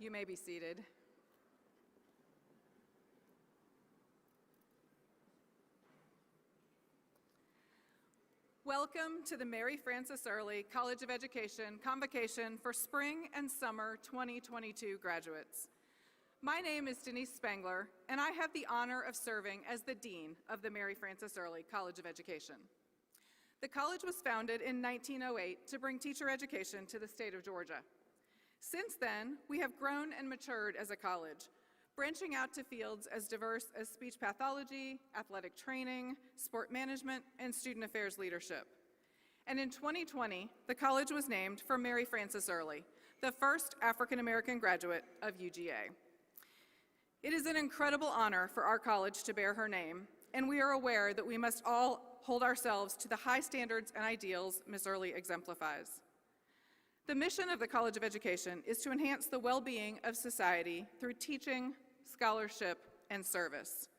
You may be seated. Welcome to the Mary Frances Early College of Education Convocation for Spring and Summer 2022 graduates. My name is Denise Spangler, and I have the honor of serving as the Dean of the Mary Frances Early College of Education. The college was founded in 1908 to bring teacher education to the state of Georgia. Since then, we have grown and matured as a college, branching out to fields as diverse as speech pathology, athletic training, sport management, and student affairs leadership. And in 2020, the college was named for Mary Frances Early, the first African-American graduate of UGA. It is an incredible honor for our college to bear her name, and we are aware that we must all hold ourselves to the high standards and ideals Ms. Early exemplifies. The mission of the College of Education is to enhance the well-being of society through teaching, scholarship, and service.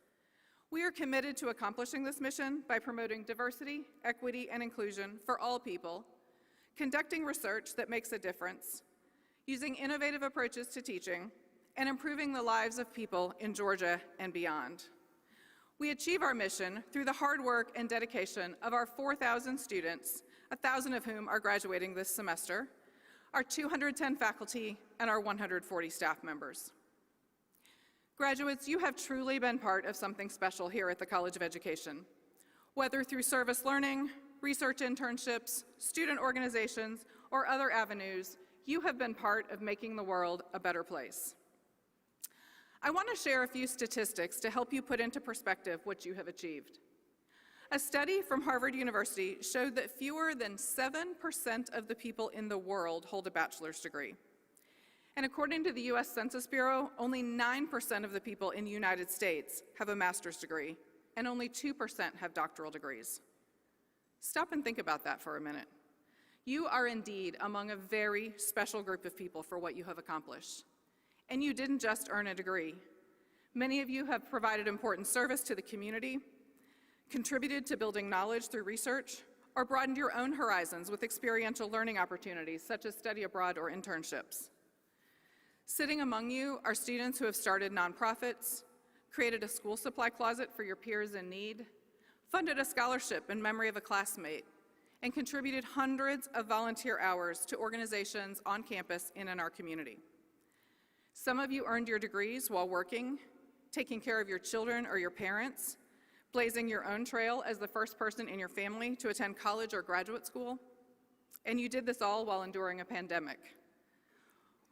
We are committed to accomplishing this mission by promoting diversity, equity, and inclusion for all people, conducting research that makes a difference, using innovative approaches to teaching, and improving the lives of people in Georgia and beyond. We achieve our mission through the hard work and dedication of our 4,000 students, 1,000 of whom are graduating this semester, our 210 faculty, and our 140 staff members. Graduates, you have truly been part of something special here at the College of Education. Whether through service learning, research internships, student organizations, or other avenues, you have been part of making the world a better place. I want to share a few statistics to help you put into perspective what you have achieved. A study from Harvard University showed that fewer than 7% of the people in the world hold a bachelor's degree. And according to the US Census Bureau, only 9% of the people in the United States have a master's degree, and only 2% have doctoral degrees. Stop and think about that for a minute. You are indeed among a very special group of people for what you have accomplished. And you didn't just earn a degree. Many of you have provided important service to the community, contributed to building knowledge through research, or broadened your own horizons with experiential learning opportunities such as study abroad or internships. Sitting among you are students who have started nonprofits, created a school supply closet for your peers in need, funded a scholarship in memory of a classmate, and contributed hundreds of volunteer hours to organizations on campus and in our community. Some of you earned your degrees while working, taking care of your children or your parents, blazing your own trail as the first person in your family to attend college or graduate school, and you did this all while enduring a pandemic.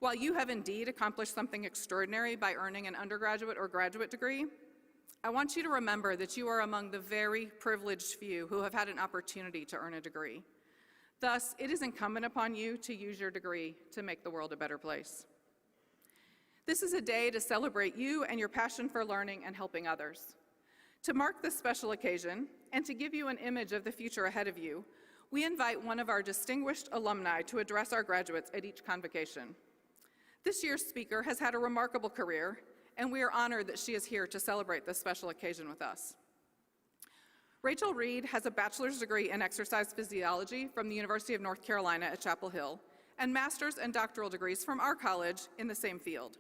While you have indeed accomplished something extraordinary by earning an undergraduate or graduate degree, I want you to remember that you are among the very privileged few who have had an opportunity to earn a degree. Thus, it is incumbent upon you to use your degree to make the world a better place. This is a day to celebrate you and your passion for learning and helping others. To mark this special occasion, and to give you an image of the future ahead of you, we invite one of our distinguished alumni to address our graduates at each convocation. This year's speaker has had a remarkable career, and we are honored that she is here to celebrate this special occasion with us. Rachel Reed has a bachelor's degree in exercise physiology from the University of North Carolina at Chapel Hill, and master's and doctoral degrees from our college in the same field.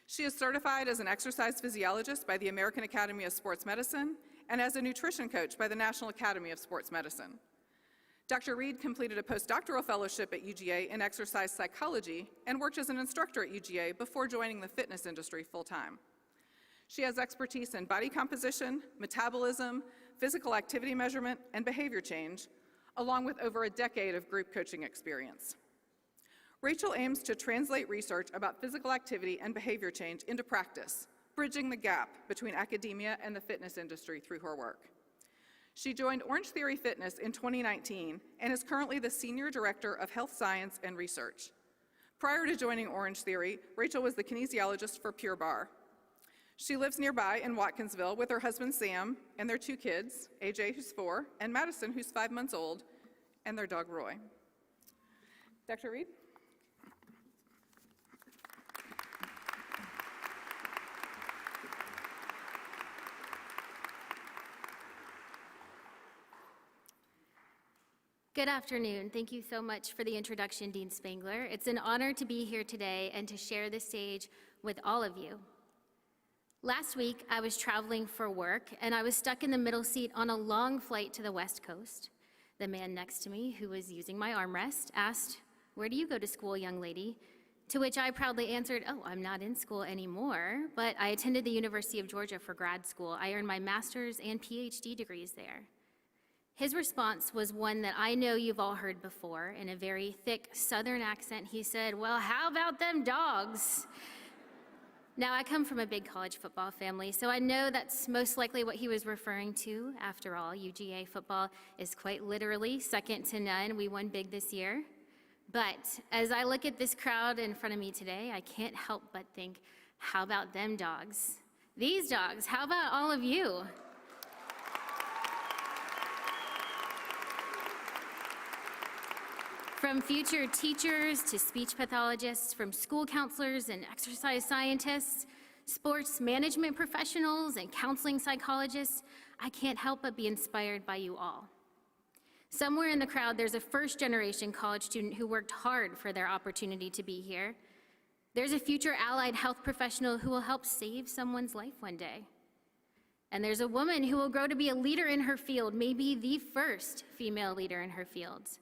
She is certified as an exercise physiologist by the American Academy of Sports Medicine and as a nutrition coach by the National Academy of Sports Medicine. Dr. Reed completed a postdoctoral fellowship at UGA in exercise psychology and worked as an instructor at UGA before joining the fitness industry full-time. She has expertise in body composition, metabolism, physical activity measurement, and behavior change, along with over a decade of group coaching experience. Rachel aims to translate research about physical activity and behavior change into practice, bridging the gap between academia and the fitness industry through her work. She joined Orange Theory Fitness in 2019 and is currently the Senior Director of Health Science and Research. Prior to joining Orange Theory, Rachel was the kinesiologist for Pure Barre. She lives nearby in Watkinsville with her husband Sam and their 2 kids, AJ, who's 4, and Madison, who's 5 months old, and their dog Roy. Dr. Reed? Good afternoon. Thank you so much for the introduction, Dean Spangler. It's an honor to be here today and to share the stage with all of you. Last week, I was traveling for work, and I was stuck in the middle seat on a long flight to the West Coast. The man next to me, who was using my armrest, asked, "Where do you go to school, young lady?" To which I proudly answered, "Oh, I'm not in school anymore, but I attended the University of Georgia for grad school. I earned my master's and PhD degrees there." His response was one that I know you've all heard before. In a very thick Southern accent, he said, "Well, how about them dogs?" Now, I come from a big college football family, so I know that's most likely what he was referring to. After all, UGA football is quite literally second to none. We won big this year. But as I look at this crowd in front of me today, I can't help but think, how about them dogs? These dogs, how about all of you? From future teachers to speech pathologists, from school counselors and exercise scientists, sports management professionals and counseling psychologists, I can't help but be inspired by you all. Somewhere in the crowd, there's a first-generation college student who worked hard for their opportunity to be here. There's a future allied health professional who will help save someone's life one day. And there's a woman who will grow to be a leader in her field, maybe the first female leader in her field.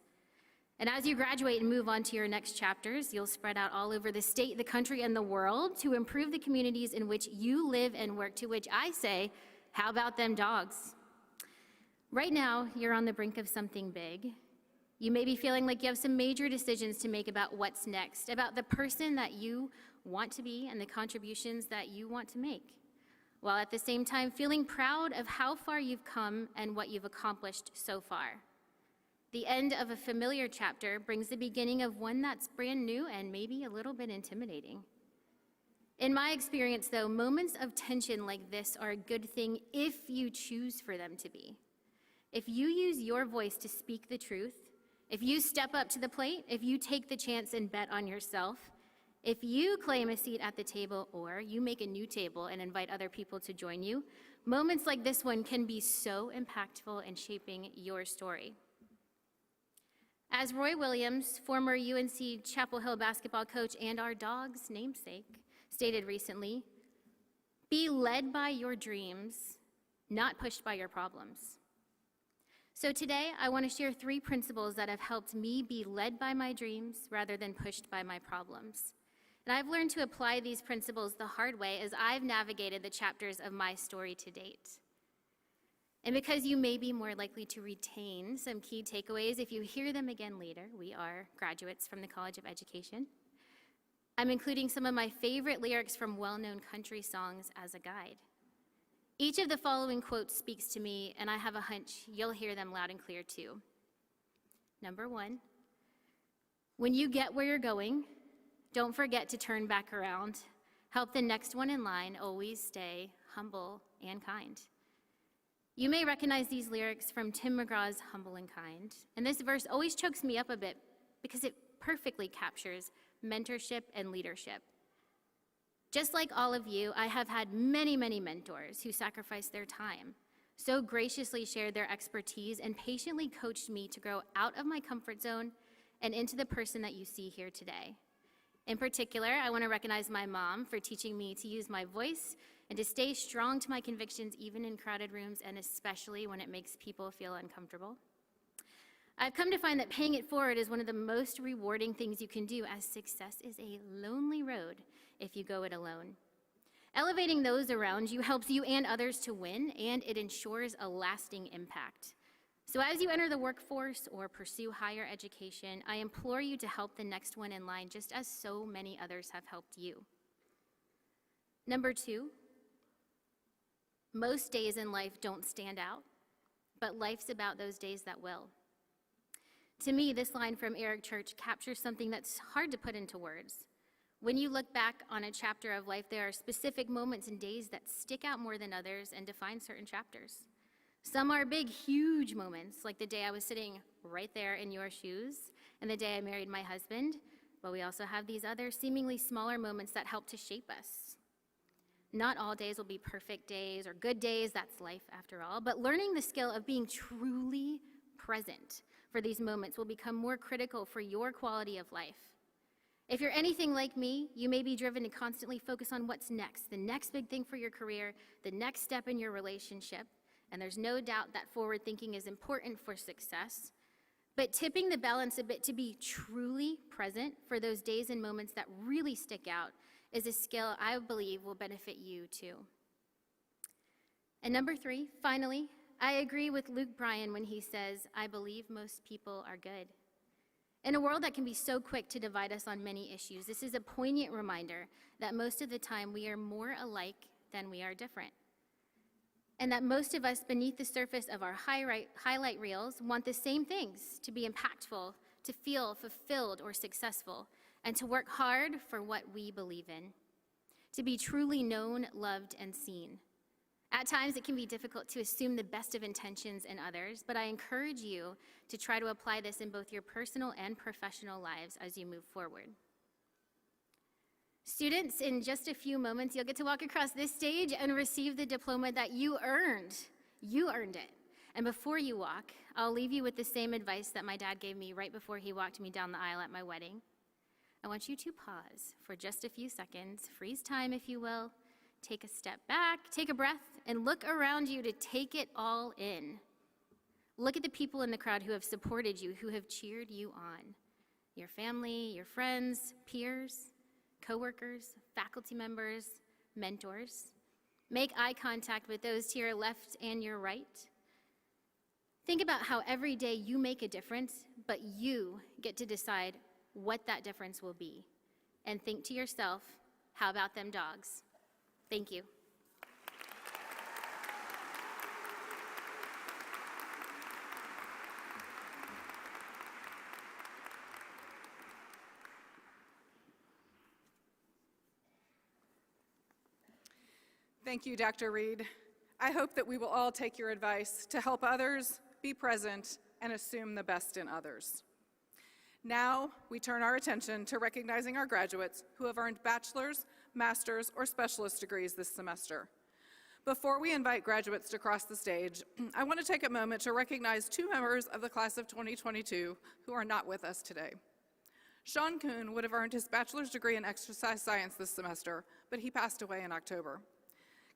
And as you graduate and move on to your next chapters, you'll spread out all over the state, the country, and the world to improve the communities in which you live and work, to which I say, how about them dogs? Right now, you're on the brink of something big. You may be feeling like you have some major decisions to make about what's next, about the person that you want to be and the contributions that you want to make, while at the same time feeling proud of how far you've come and what you've accomplished so far. The end of a familiar chapter brings the beginning of one that's brand new and maybe a little bit intimidating. In my experience, though, moments of tension like this are a good thing if you choose for them to be. If you use your voice to speak the truth, if you step up to the plate, if you take the chance and bet on yourself, if you claim a seat at the table or you make a new table and invite other people to join you, moments like this one can be so impactful in shaping your story. As Roy Williams, former UNC Chapel Hill basketball coach and our dog's namesake, stated recently, "Be led by your dreams, not pushed by your problems." So today, I want to share 3 principles that have helped me be led by my dreams rather than pushed by my problems. And I've learned to apply these principles the hard way as I've navigated the chapters of my story to date. And because you may be more likely to retain some key takeaways if you hear them again later, we are graduates from the College of Education, I'm including some of my favorite lyrics from well-known country songs as a guide. Each of the following quotes speaks to me, and I have a hunch you'll hear them loud and clear too. Number 1, when you get where you're going, don't forget to turn back around. Help the next one in line always stay humble and kind. You may recognize these lyrics from Tim McGraw's Humble and Kind, and this verse always chokes me up a bit because it perfectly captures mentorship and leadership. Just like all of you, I have had many, many mentors who sacrificed their time, so graciously shared their expertise, and patiently coached me to grow out of my comfort zone and into the person that you see here today. In particular, I want to recognize my mom for teaching me to use my voice and to stay strong to my convictions even in crowded rooms and especially when it makes people feel uncomfortable. I've come to find that paying it forward is one of the most rewarding things you can do, as success is a lonely road if you go it alone. Elevating those around you helps you and others to win, and it ensures a lasting impact. So as you enter the workforce or pursue higher education, I implore you to help the next one in line just as so many others have helped you. Number 2, most days in life don't stand out, but life's about those days that will. To me, this line from Eric Church captures something that's hard to put into words. When you look back on a chapter of life, there are specific moments and days that stick out more than others and define certain chapters. Some are big, huge moments, like the day I was sitting right there in your shoes and the day I married my husband, but we also have these other seemingly smaller moments that help to shape us. Not all days will be perfect days or good days, that's life after all, but learning the skill of being truly present for these moments will become more critical for your quality of life. If you're anything like me, you may be driven to constantly focus on what's next, the next big thing for your career, the next step in your relationship, and there's no doubt that forward thinking is important for success. But tipping the balance a bit to be truly present for those days and moments that really stick out is a skill I believe will benefit you too. And number 3, finally, I agree with Luke Bryan when he says, I believe most people are good. In a world that can be so quick to divide us on many issues, this is a poignant reminder that most of the time we are more alike than we are different. And that most of us beneath the surface of our highlight reels want the same things: to be impactful, to feel fulfilled or successful, and to work hard for what we believe in, to be truly known, loved, and seen. At times, it can be difficult to assume the best of intentions in others, but I encourage you to try to apply this in both your personal and professional lives as you move forward. Students, in just a few moments, you'll get to walk across this stage and receive the diploma that you earned. You earned it. And before you walk, I'll leave you with the same advice that my dad gave me right before he walked me down the aisle at my wedding. I want you to pause for just a few seconds, freeze time if you will, take a step back, take a breath, and look around you to take it all in. Look at the people in the crowd who have supported you, who have cheered you on. Your family, your friends, peers, coworkers, faculty members, mentors. Make eye contact with those to your left and your right. Think about how every day you make a difference, but you get to decide what that difference will be. And think to yourself, how about them dogs? Thank you. Thank you, Dr. Reed. I hope that we will all take your advice to help others, be present, and assume the best in others. Now, we turn our attention to recognizing our graduates who have earned bachelor's, master's, or specialist degrees this semester. Before we invite graduates to cross the stage, I want to take a moment to recognize 2 members of the class of 2022 who are not with us today. Sean Kuhn would have earned his bachelor's degree in exercise science this semester, but he passed away in October.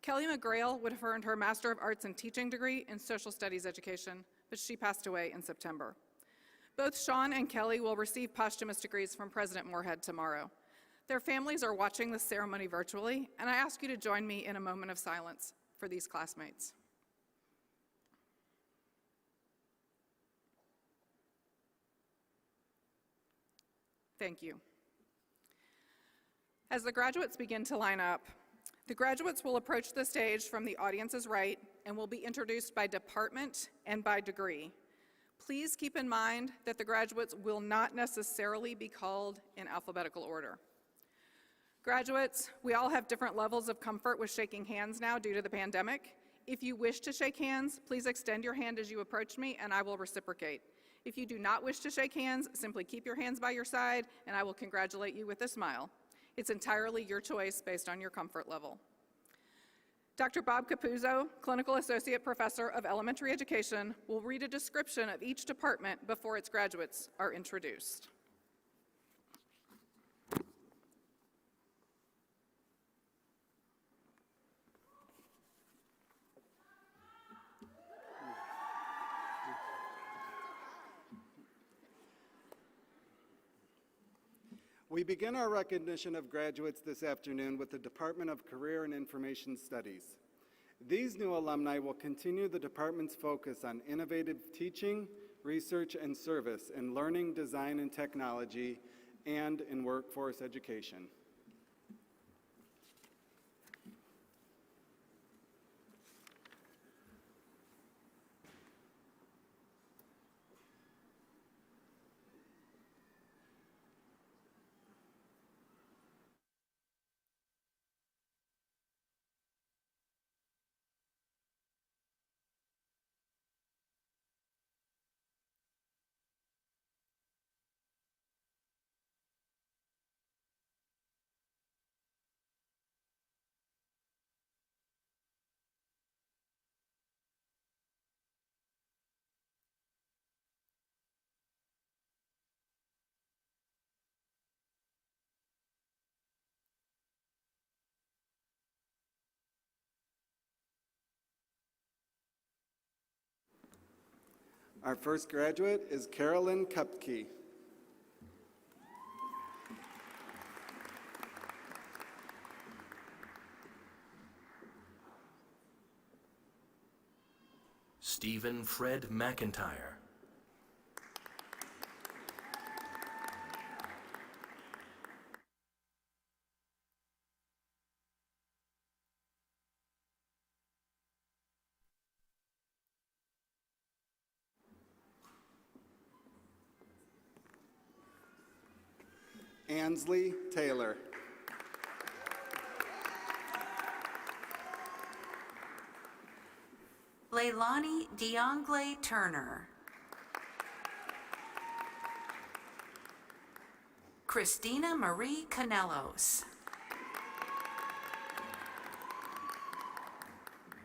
Kelly McGrail would have earned her Master of Arts in Teaching degree in Social Studies education, but she passed away in September. Both Sean and Kelly will receive posthumous degrees from President Moorhead tomorrow. Their families are watching this ceremony virtually, and I ask you to join me in a moment of silence for these classmates. Thank you. As the graduates begin to line up, the graduates will approach the stage from the audience's right and will be introduced by department and by degree. Please keep in mind that the graduates will not necessarily be called in alphabetical order. Graduates, we all have different levels of comfort with shaking hands now due to the pandemic. If you wish to shake hands, please extend your hand as you approach me and I will reciprocate. If you do not wish to shake hands, simply keep your hands by your side and I will congratulate you with a smile. It's entirely your choice based on your comfort level. Dr. Bob Capuzzo, Clinical Associate Professor of Elementary Education, will read a description of each department before its graduates are introduced. We begin our recognition of graduates this afternoon with the Department of Career and Information Studies. These new alumni will continue the department's focus on innovative teaching, research, and service in learning, design, and technology, and in workforce education. Our first graduate is Carolyn Kupke. Stephen Fred McIntyre. Ansley Taylor. Leilani Diongle Turner. Christina Marie Canelos.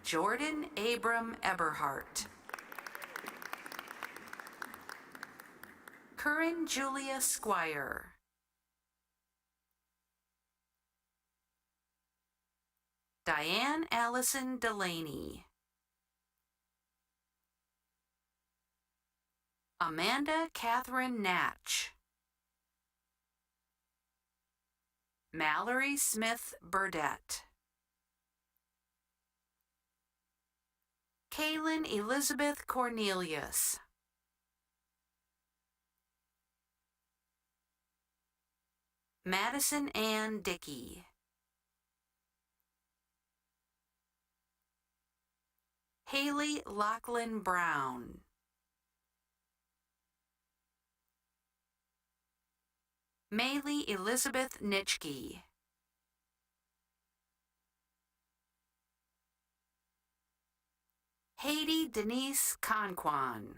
Jordan Abram Eberhart. Curran Julia Squire. Diane Allison Delaney. Amanda Catherine Natch. Mallory Smith Burdette. Kaylin Elizabeth Cornelius. Madison Ann Dickey. Haley Lachlan Brown. Maylee Elizabeth Nitschke. Haiti Denise Conquan.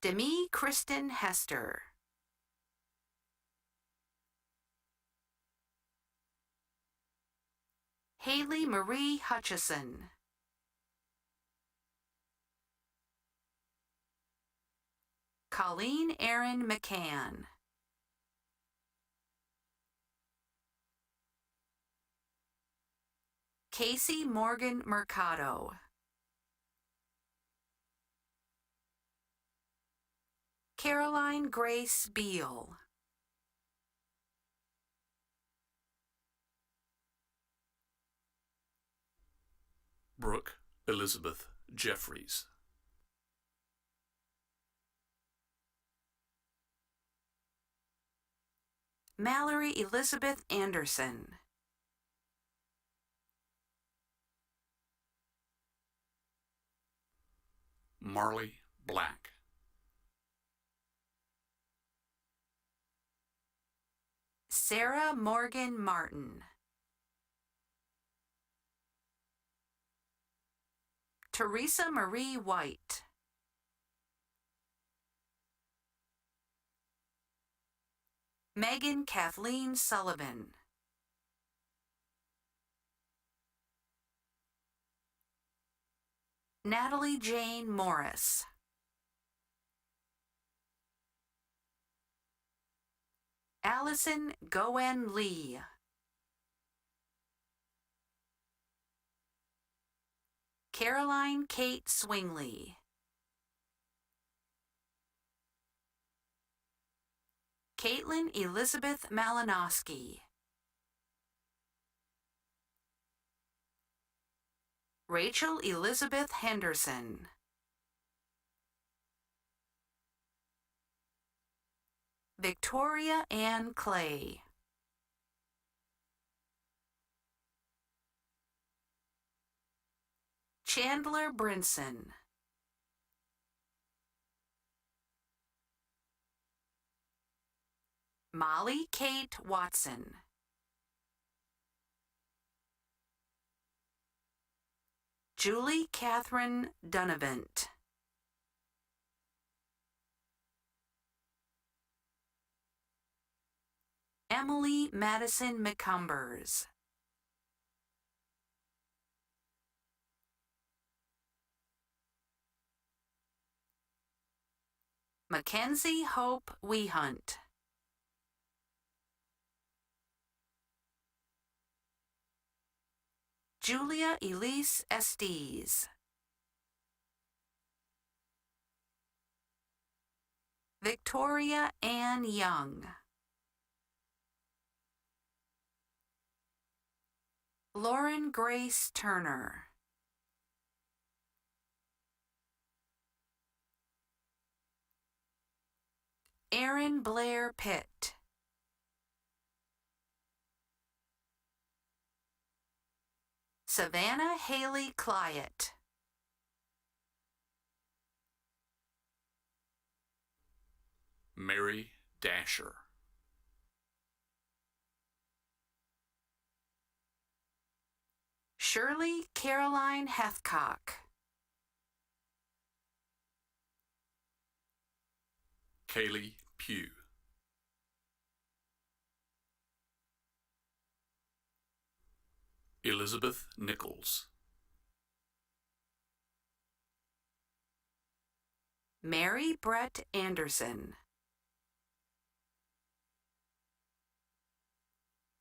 Demi Kristen Hester. Haley Marie Hutchison. Colleen Erin McCann. Casey Morgan Mercado. Caroline Grace Beal. Brooke Elizabeth Jeffries. Mallory Elizabeth Anderson. Marley Black. Sarah Morgan Martin. Teresa Marie White. Megan Kathleen Sullivan. Natalie Jane Morris. Allison Goen Lee. Caroline Kate Swingley. Caitlin Elizabeth Malinowski. Rachel Elizabeth Henderson. Victoria Ann Clay. Chandler Brinson. Molly Kate Watson. Julie Catherine Dunavant. Emily Madison McCumbers. Mackenzie Hope Wehunt. Julia Elise Estes. Victoria Ann Young. Lauren Grace Turner. Aaron Blair Pitt. Savannah Haley Clyett. Mary Dasher. Shirley Caroline Heathcock. Kaylee Pugh. Elizabeth Nichols. Mary Brett Anderson.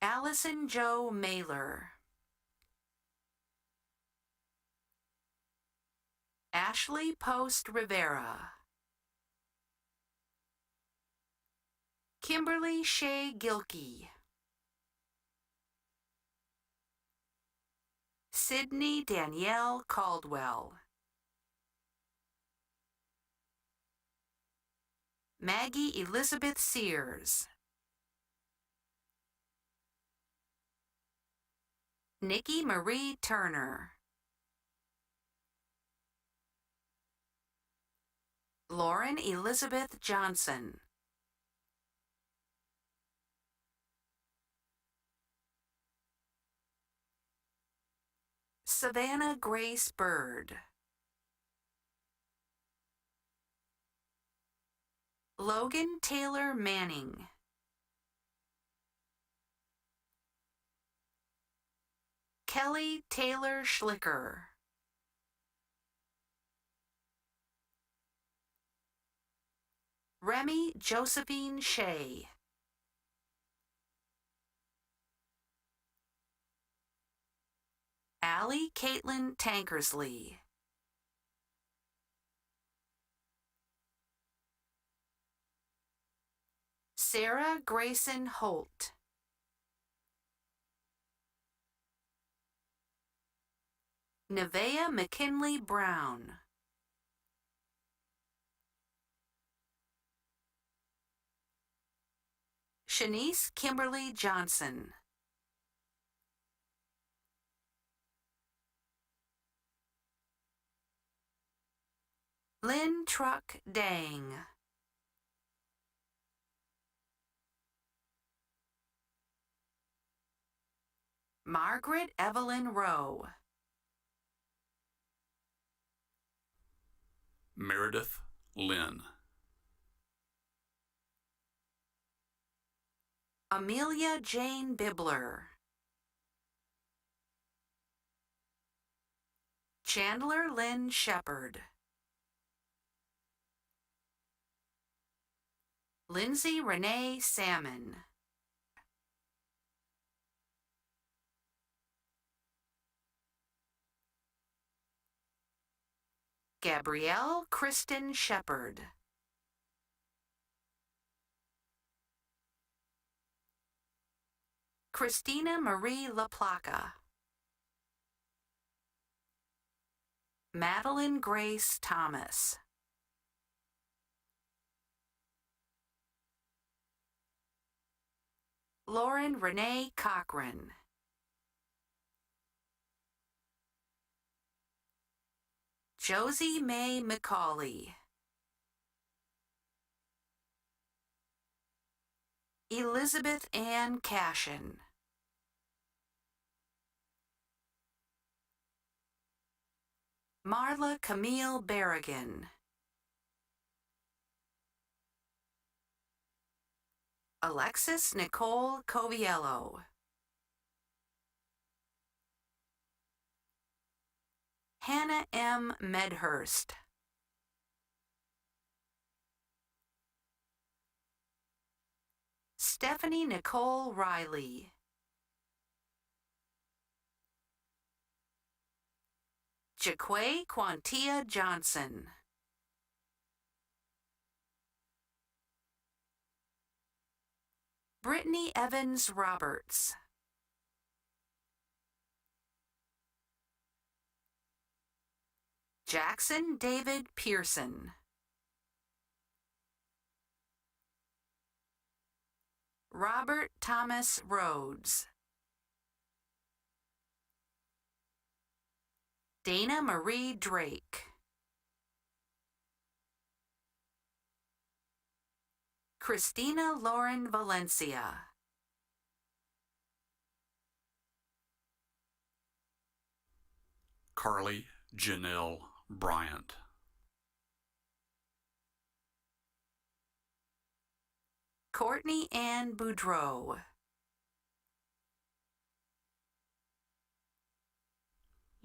Allison Jo Mailer. Ashley Post Rivera. Kimberly Shea Gilkey. Sydney Danielle Caldwell. Maggie Elizabeth Sears. Nikki Marie Turner. Lauren Elizabeth Johnson. Savannah Grace Bird. Logan Taylor Manning. Kelly Taylor Schlicker. Remy Josephine Shea. Allie Caitlin Tankersley. Sarah Grayson Holt. Nevaeh McKinley Brown. Shanice Kimberly Johnson. Lynn Truck Dang. Margaret Evelyn Rowe. Meredith Lynn. Amelia Jane Bibler. Chandler Lynn Shepard. Lindsay Renee Salmon. Gabrielle Kristen Shepard. Christina Marie LaPlaca. Madeline Grace Thomas. Lauren Renee Cochran. Josie Mae McCauley. Elizabeth Ann Cashin. Marla Camille Berrigan. Alexis Nicole Coviello. Hannah M. Medhurst. Stephanie Nicole Riley. Jaquay Quantia Johnson. Brittany Evans Roberts. Jackson David Pearson. Robert Thomas Rhodes. Dana Marie Drake. Christina Lauren Valencia. Carly Janelle Bryant. Courtney Ann Boudreau.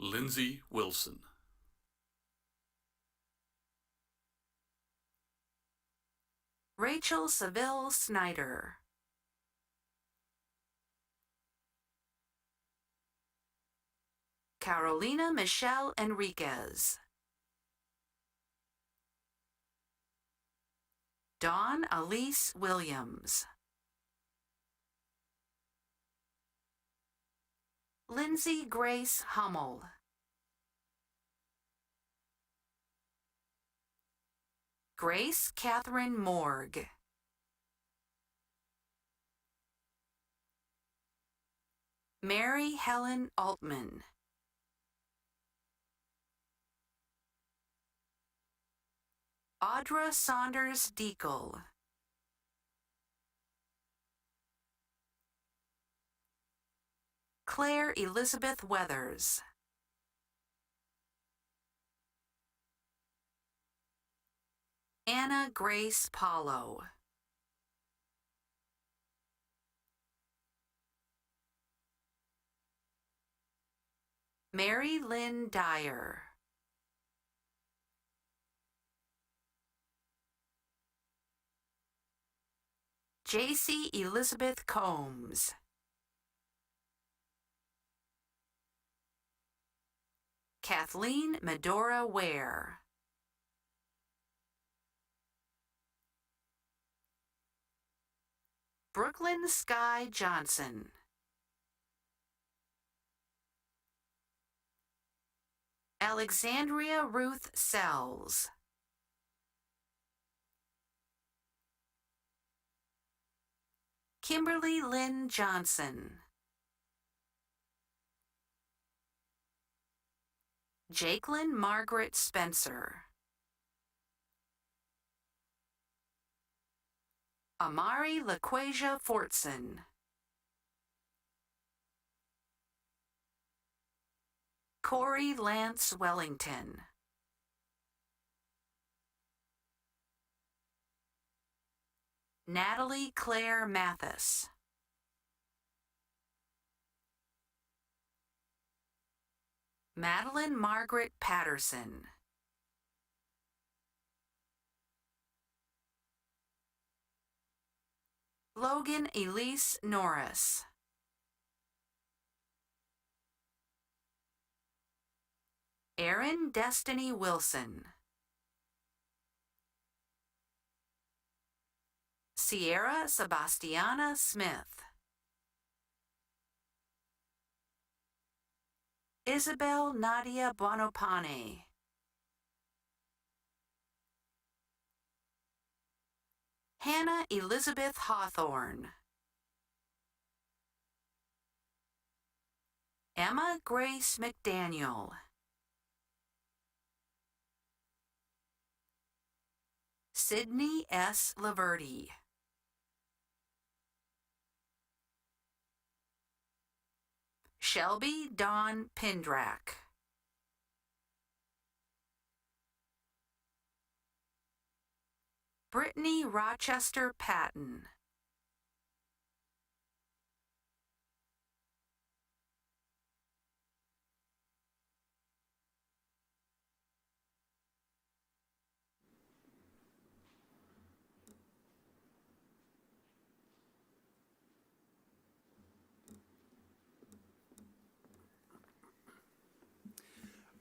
Lindsay Wilson. Rachel Seville Snyder. Carolina Michelle Enriquez. Dawn Elise Williams. Lindsay Grace Hummel. Grace Catherine Morg. Mary Helen Altman. Audra Saunders Deacle. Claire Elizabeth Weathers. Anna Grace Paulo. Mary Lynn Dyer. J.C. Elizabeth Combs. Kathleen Medora Ware. Brooklyn Sky Johnson. Alexandria Ruth Sells. Kimberly Lynn Johnson. Jakelyn Margaret Spencer. Amari LaQuasia Fortson. Corey Lance Wellington. Natalie Claire Mathis. Madeline Margaret Patterson. Logan Elise Norris. Erin Destiny Wilson. Sierra Sebastiana Smith. Isabel Nadia Bonopane. Hannah Elizabeth Hawthorne. Emma Grace McDaniel. Sydney S. Laverty. Shelby Dawn Pindrak. Brittany Rochester Patton.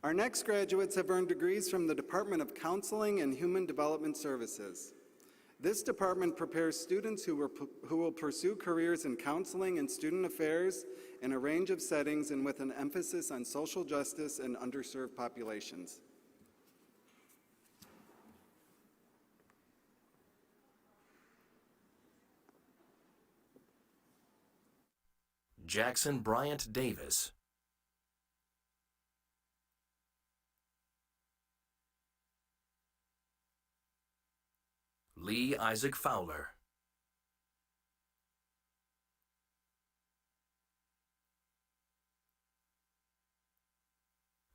Our next graduates have earned degrees from the Department of Counseling and Human Development Services. This department prepares students who will pursue careers in counseling and student affairs in a range of settings and with an emphasis on social justice and underserved populations. Jackson Bryant Davis. Lee Isaac Fowler.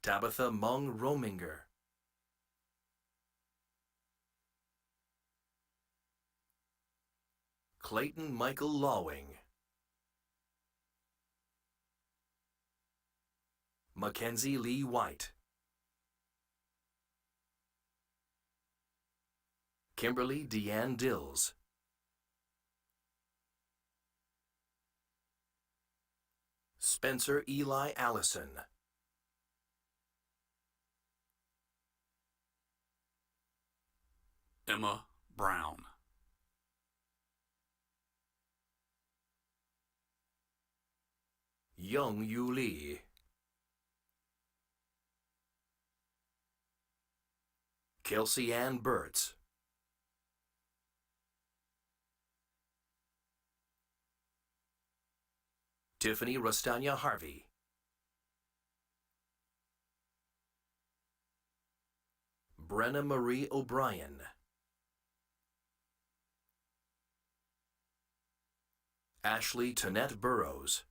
Tabitha Mung Rominger. Clayton Michael Lawing. Mackenzie Lee White. Kimberly Deanne Dills. Spencer Eli Allison. Emma Brown. Young Yu Lee. Kelsey Ann Burtz. Tiffany Rastanya Harvey. Brenna Marie O'Brien. Ashley Tonette Burrows.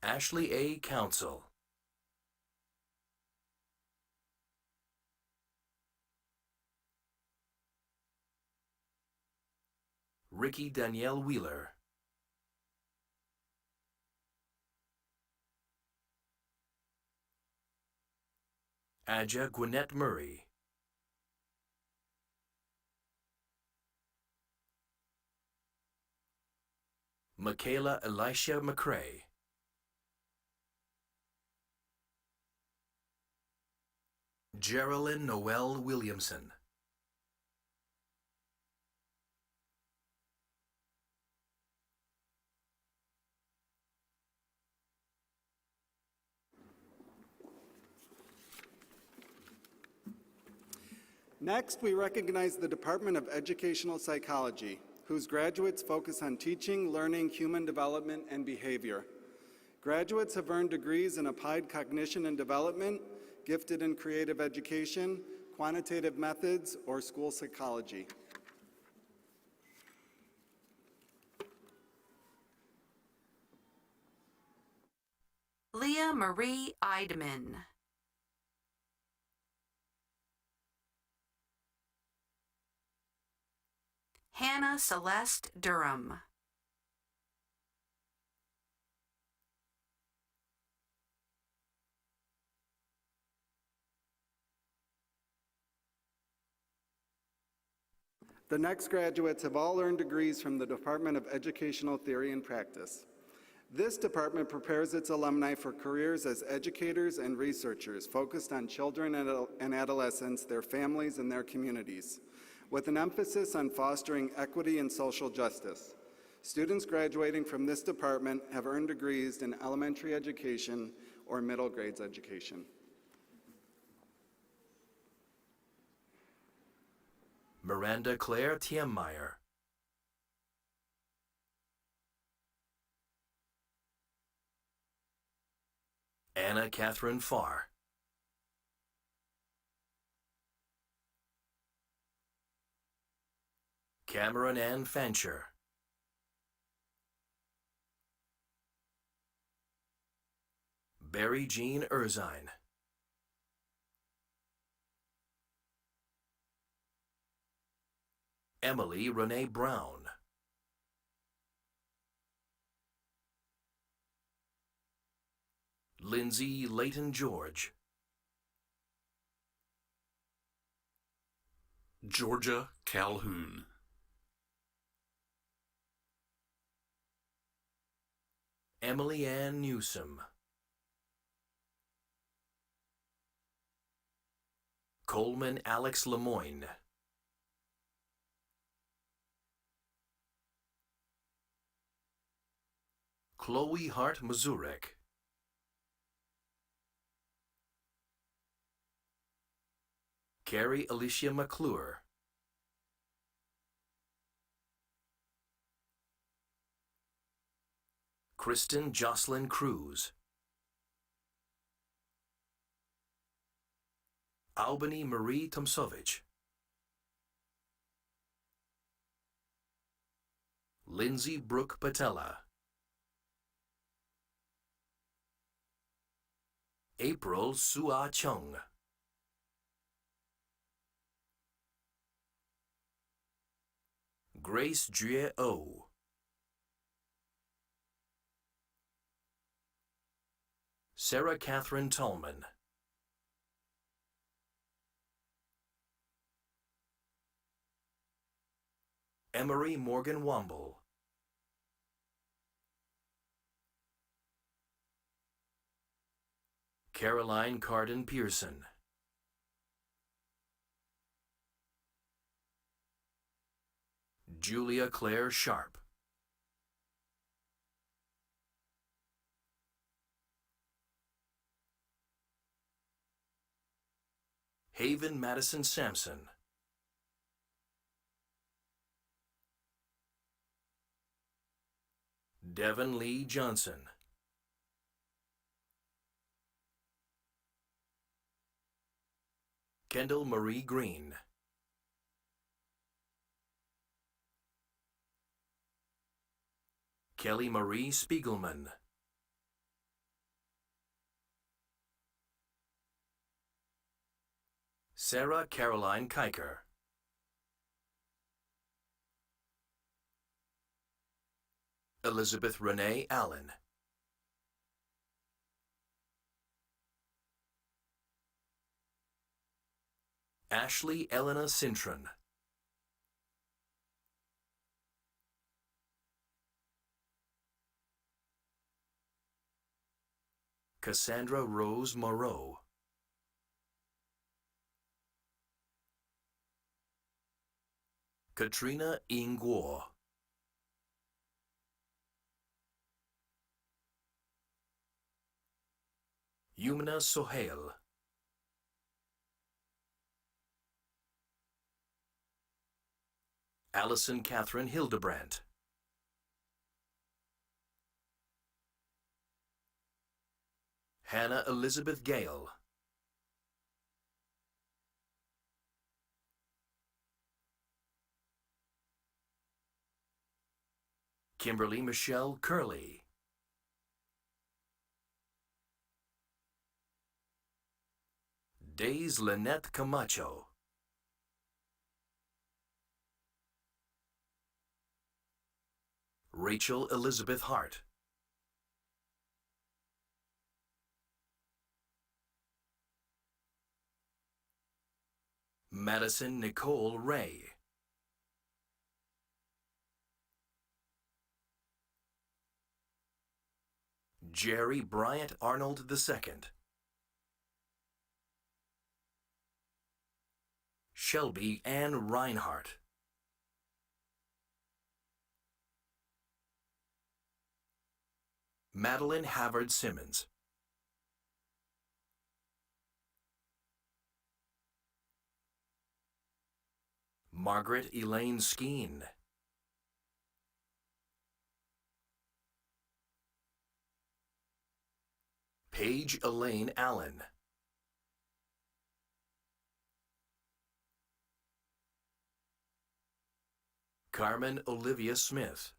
Ashley A. Council. Ricky Danielle Wheeler. Aja Gwinnett Murray. Michaela Elisha McCrae. Geraldine Noel Williamson. Next, we recognize the Department of Educational Psychology, whose graduates focus on teaching, learning, human development, and behavior. Graduates have earned degrees in applied cognition and development, gifted and creative education, quantitative methods, or school psychology. Leah Marie Eidman. Hannah Celeste Durham. The next graduates have all earned degrees from the Department of Educational Theory and Practice. This department prepares its alumni for careers as educators and researchers focused on children and adolescents, their families, and their communities, with an emphasis on fostering equity and social justice. Students graduating from this department have earned degrees in elementary education or middle grades education. Miranda Claire Tiemmeyer. Anna Catherine Farr. Cameron Ann Fancher. Barry Jean Erzine. Emily Renee Brown. Lindsay Layton George. Georgia Calhoun. Emily Ann Newsom. Coleman Alex Lemoyne. Chloe Hart Mazurek. Carrie Alicia McClure. Kristen Jocelyn Cruz. Albany Marie Tomsovich. Lindsay Brooke Patella. April Sua Chung. Grace Jue O. Sarah Catherine Tallman. Emery Morgan Womble. Caroline Carden Pearson. Julia Claire Sharp. Haven Madison Sampson. Devin Lee Johnson. Kendall Marie Green. Kelly Marie Spiegelman. Sarah Caroline Kiker. Elizabeth Renee Allen. Ashley Elena Cintron. Cassandra Rose Moreau. Katrina Ing Guo. Yumna Sohail. Allison Catherine Hildebrandt. Hannah Elizabeth Gale. Kimberly Michelle Curley. Days Lynette Camacho. Rachel Elizabeth Hart. Madison Nicole Ray. Jerry Bryant Arnold II. Shelby Ann Reinhardt. Madeline Havard Simmons. Margaret Elaine Skeen. Paige Elaine Allen. Carmen Olivia Smith.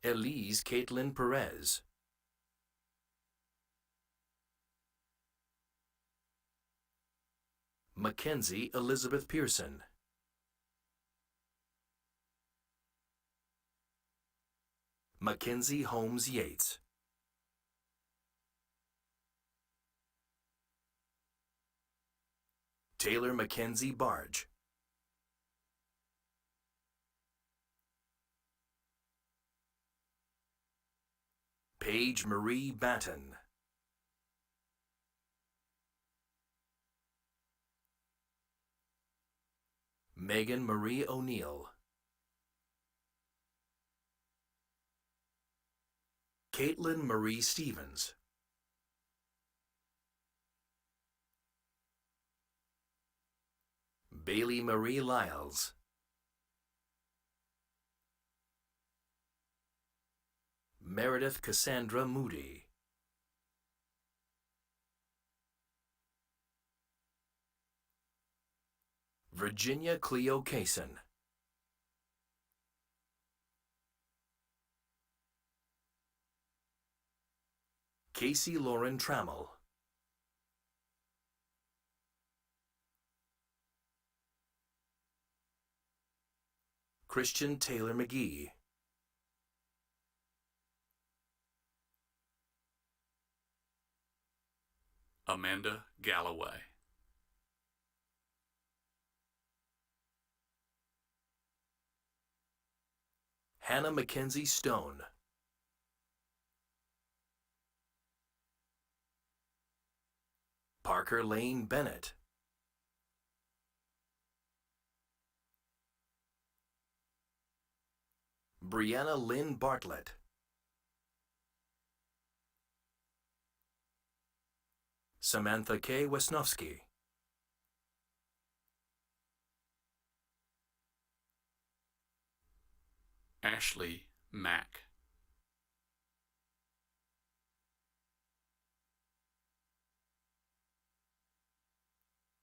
Elise Caitlin Perez. Mackenzie Elizabeth Pearson. Mackenzie Holmes Yates. Taylor Mackenzie Barge. Paige Marie Batten. Megan Marie O'Neill. Caitlin Marie Stevens. Bailey Marie Lyles. Meredith Cassandra Moody. Virginia Cleo Kaysen. Casey Lauren Trammell. Christian Taylor McGee. Amanda Galloway. Hannah Mackenzie Stone. Parker Lane Bennett. Brianna Lynn Bartlett. Samantha K. Wesnowski. Ashley Mack.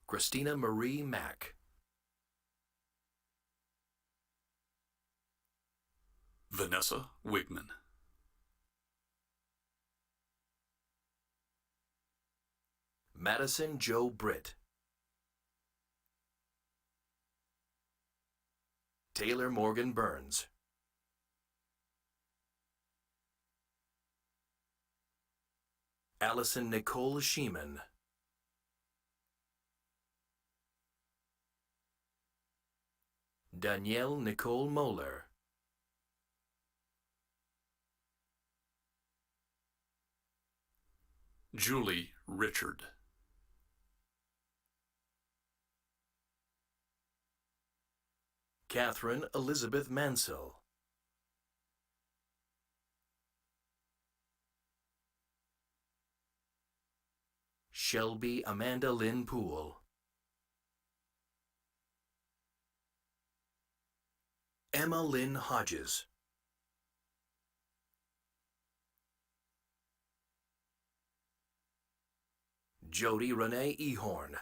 Christina Marie Mack. Vanessa Wigman. Madison Joe Britt. Taylor Morgan Burns. Allison Nicole Sheeman. Danielle Nicole Moeller. Julie Richard. Catherine Elizabeth Mansell. Shelby Amanda Lynn Poole. Emma Lynn Hodges. Jody Renee Ehorn.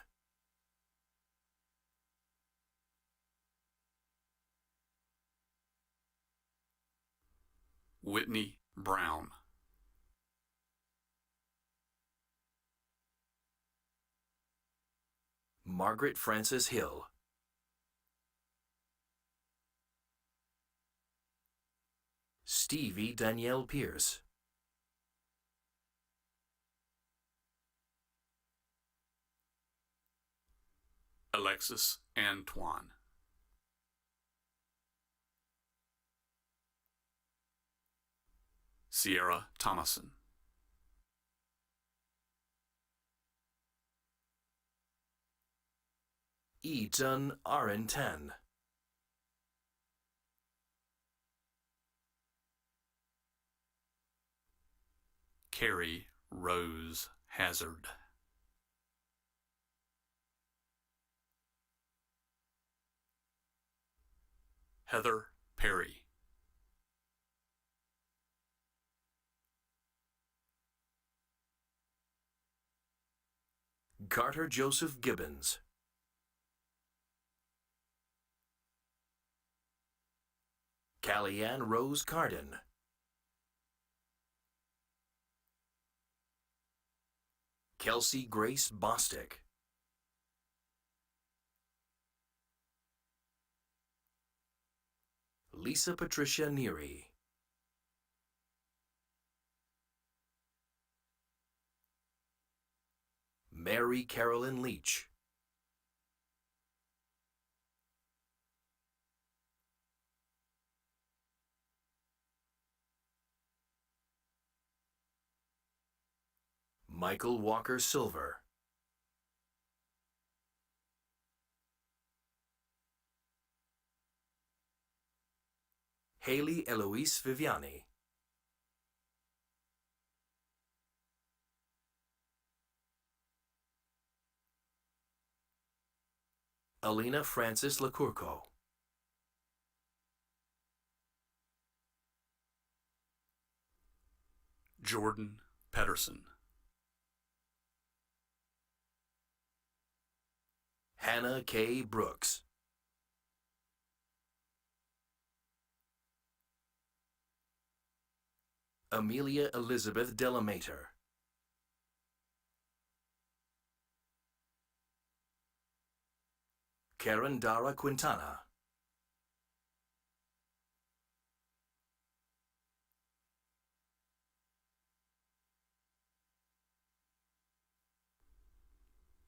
Whitney Brown. Margaret Frances Hill. Stevie Danielle Pierce. Alexis Antoine. Sierra Thomason. Eaton Arentan. Carrie Rose Hazard. Heather Perry. Carter Joseph Gibbons. Callie-Ann Rose Carden. Kelsey Grace Bostick. Lisa Patricia Neary. Mary Carolyn Leach. Michael Walker Silver. Haley Eloise Viviani. Alina Francis Lacurco. Jordan Pedersen. Hannah K. Brooks. Amelia Elizabeth Delamater. Karen Dara Quintana.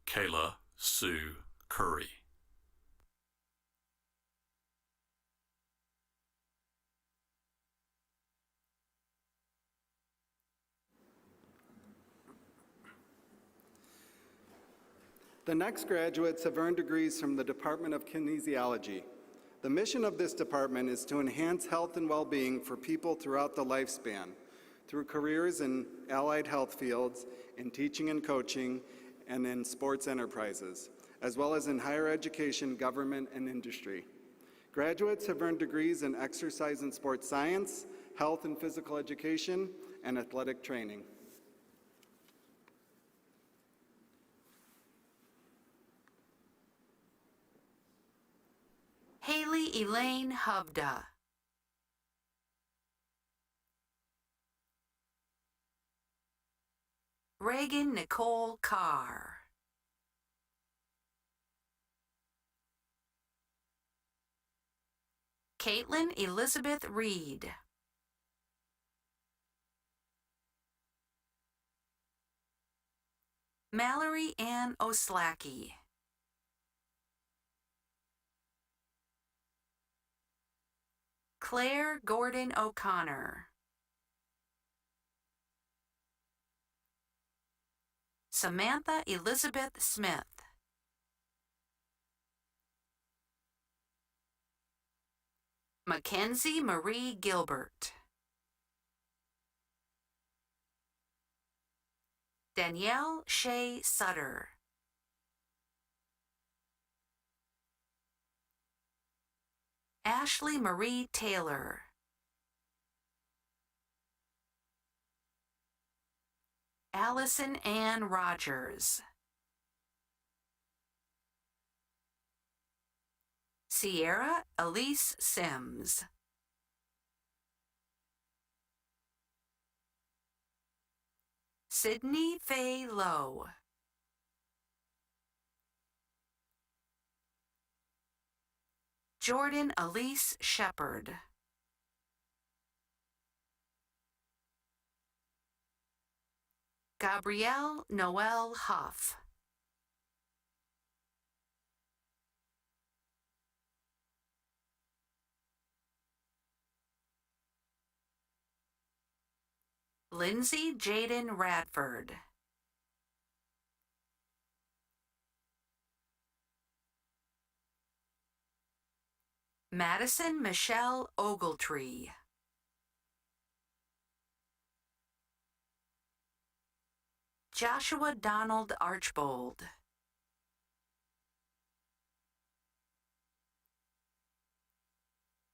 Kayla Sue Curry. The next graduates have earned degrees from the Department of Kinesiology. The mission of this department is to enhance health and well-being for people throughout the lifespan through careers in allied health fields, in teaching and coaching, and in sports enterprises, as well as in higher education, government, and industry. Graduates have earned degrees in exercise and sports science, health and physical education, and athletic training. Haley Elaine Hovda. Reagan Nicole Carr. Caitlin Elizabeth Reed. Mallory Ann Oslacki. Claire Gordon O'Connor. Samantha Elizabeth Smith. Mackenzie Marie Gilbert. Danielle Shea Sutter. Ashley Marie Taylor. Allison Ann Rogers. Sierra Elise Sims. Sydney Faye Lowe. Jordan Elise Shepard. Gabrielle Noel Huff. Lindsay Jaden Radford. Madison Michelle Ogletree. Joshua Donald Archbold.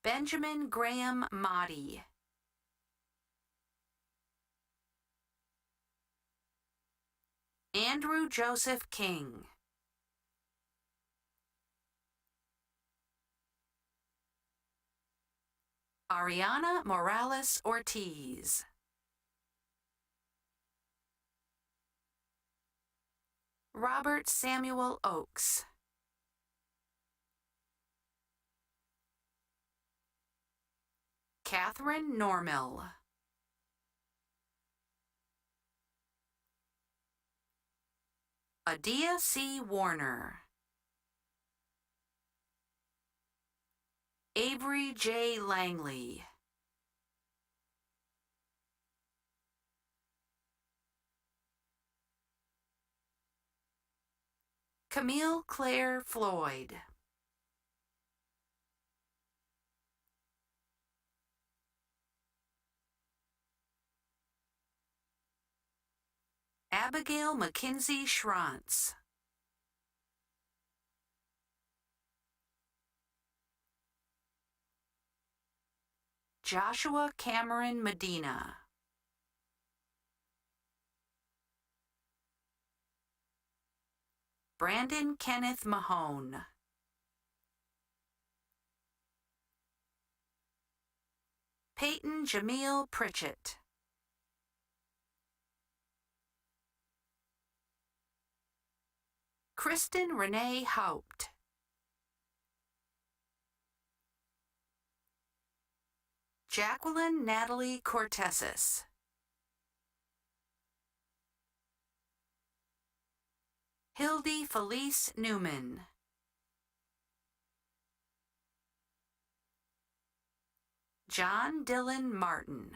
Benjamin Graham Motti. Andrew Joseph King. Ariana Morales Ortiz. Robert Samuel Oakes. Catherine Normill. Adia C. Warner. Avery J. Langley. Camille Claire Floyd. Abigail Mackenzie Schrantz. Joshua Cameron Medina. Brandon Kenneth Mahone. Peyton Jamil Pritchett. Kristen Renee Haupt. Jacqueline Natalie Cortesis. Hildy Felice Newman. John Dylan Martin.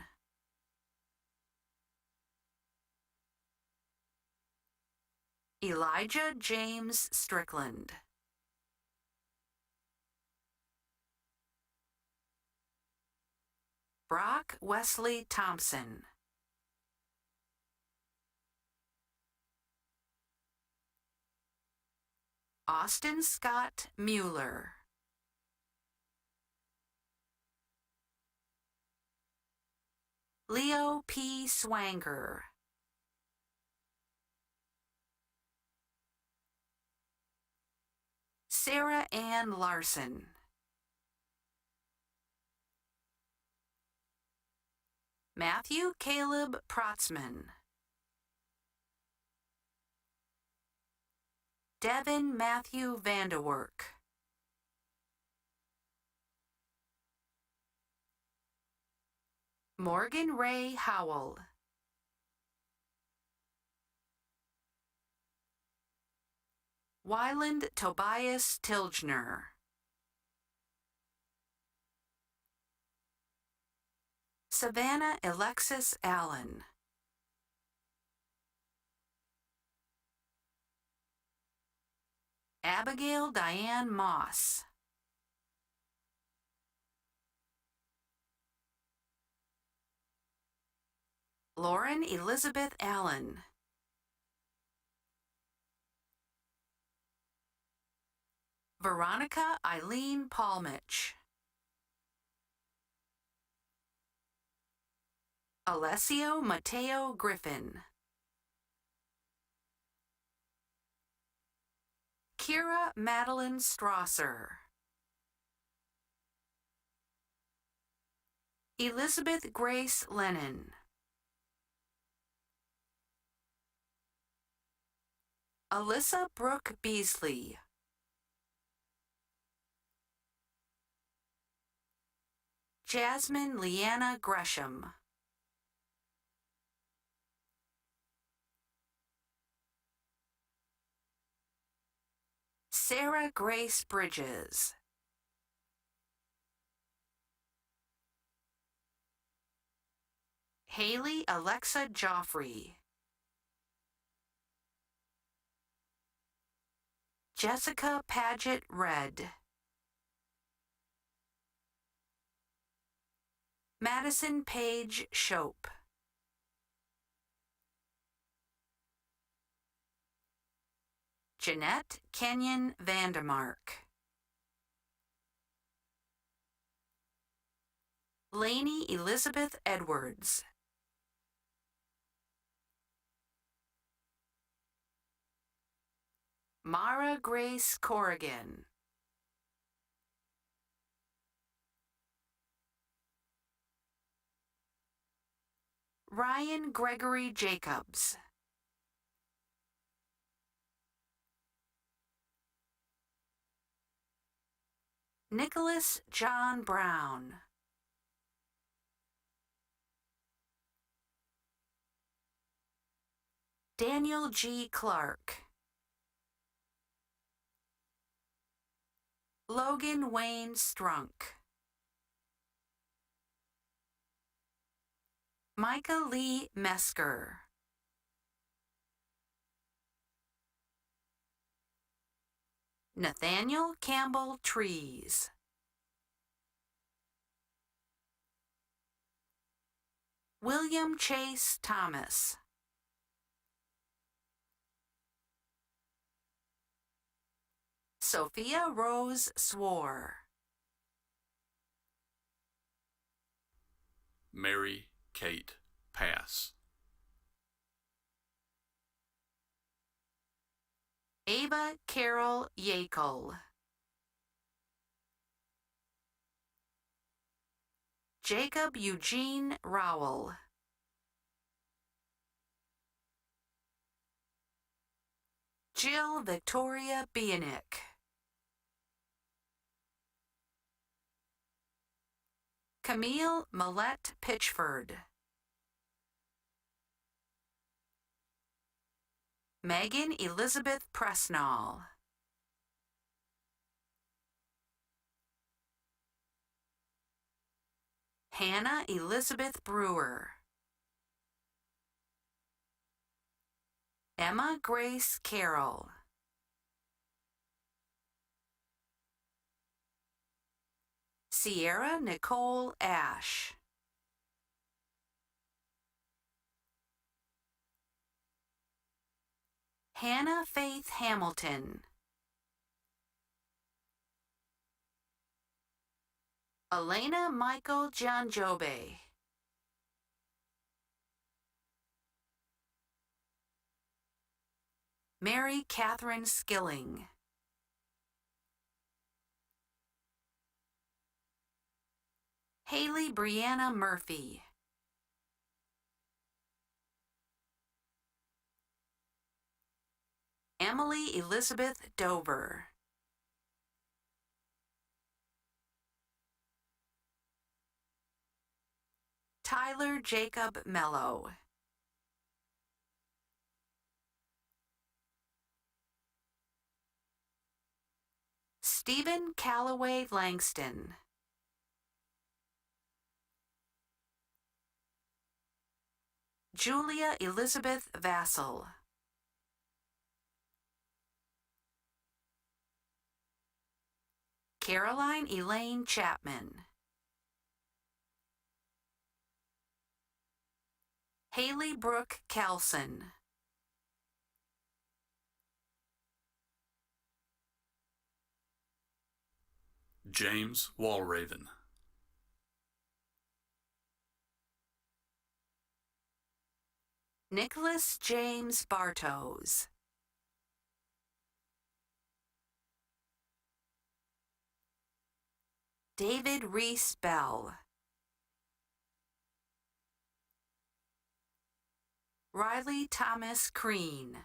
Elijah James Strickland. Brock Wesley Thompson. Austin Scott Mueller. Leo P. Swanger. Sarah Ann Larson. Matthew Caleb Protzman. Devin Matthew Vanderwerk. Morgan Ray Howell. Wyland Tobias Tilgner. Savannah Alexis Allen. Abigail Diane Moss. Lauren Elizabeth Allen. Veronica Eileen Palmich. Alessio Mateo Griffin. Kira Madeline Strasser. Elizabeth Grace Lennon. Alyssa Brooke Beasley. Jasmine Leanna Gresham. Sarah Grace Bridges. Haley Alexa Joffrey. Jessica Paget Red. Madison Page Shope. Jeanette Kenyon Vandermark. Lainey Elizabeth Edwards. Mara Grace Corrigan. Ryan Gregory Jacobs. Nicholas John Brown. Daniel G. Clark. Logan Wayne Strunk. Micah Lee Mesker. Nathaniel Campbell Trees. William Chase Thomas. Sophia Rose Swore. Mary Kate Pass. Ava Carol Yakel. Jacob Eugene Rowell. Jill Victoria Bienick. Camille Millette Pitchford. Megan Elizabeth Presnall. Hannah Elizabeth Brewer. Emma Grace Carroll. Sierra Nicole Ash. Hannah Faith Hamilton. Elena Michael Janjobe. Mary Catherine Skilling. Haley Brianna Murphy. Emily Elizabeth Dover. Tyler Jacob Mello. Stephen Calloway Langston. Julia Elizabeth Vassell. Caroline Elaine Chapman. Haley Brooke Kelson. James Walraven. Nicholas James Bartos. David Reese Bell. Riley Thomas Crean.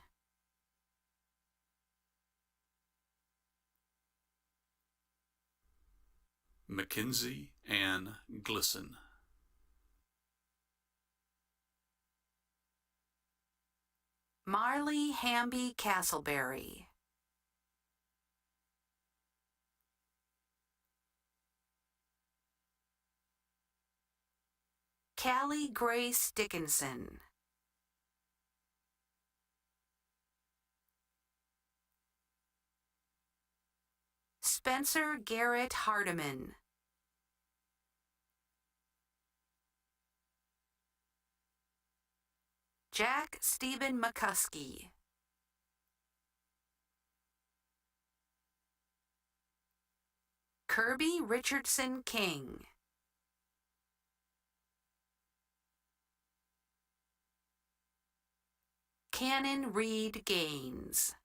Mackenzie Ann Glisson. Marley Hamby Castleberry. Callie Grace Dickinson. Spencer Garrett Hardiman. Jack Stephen McCuskey. Kirby Richardson King. Cannon Reed Gaines.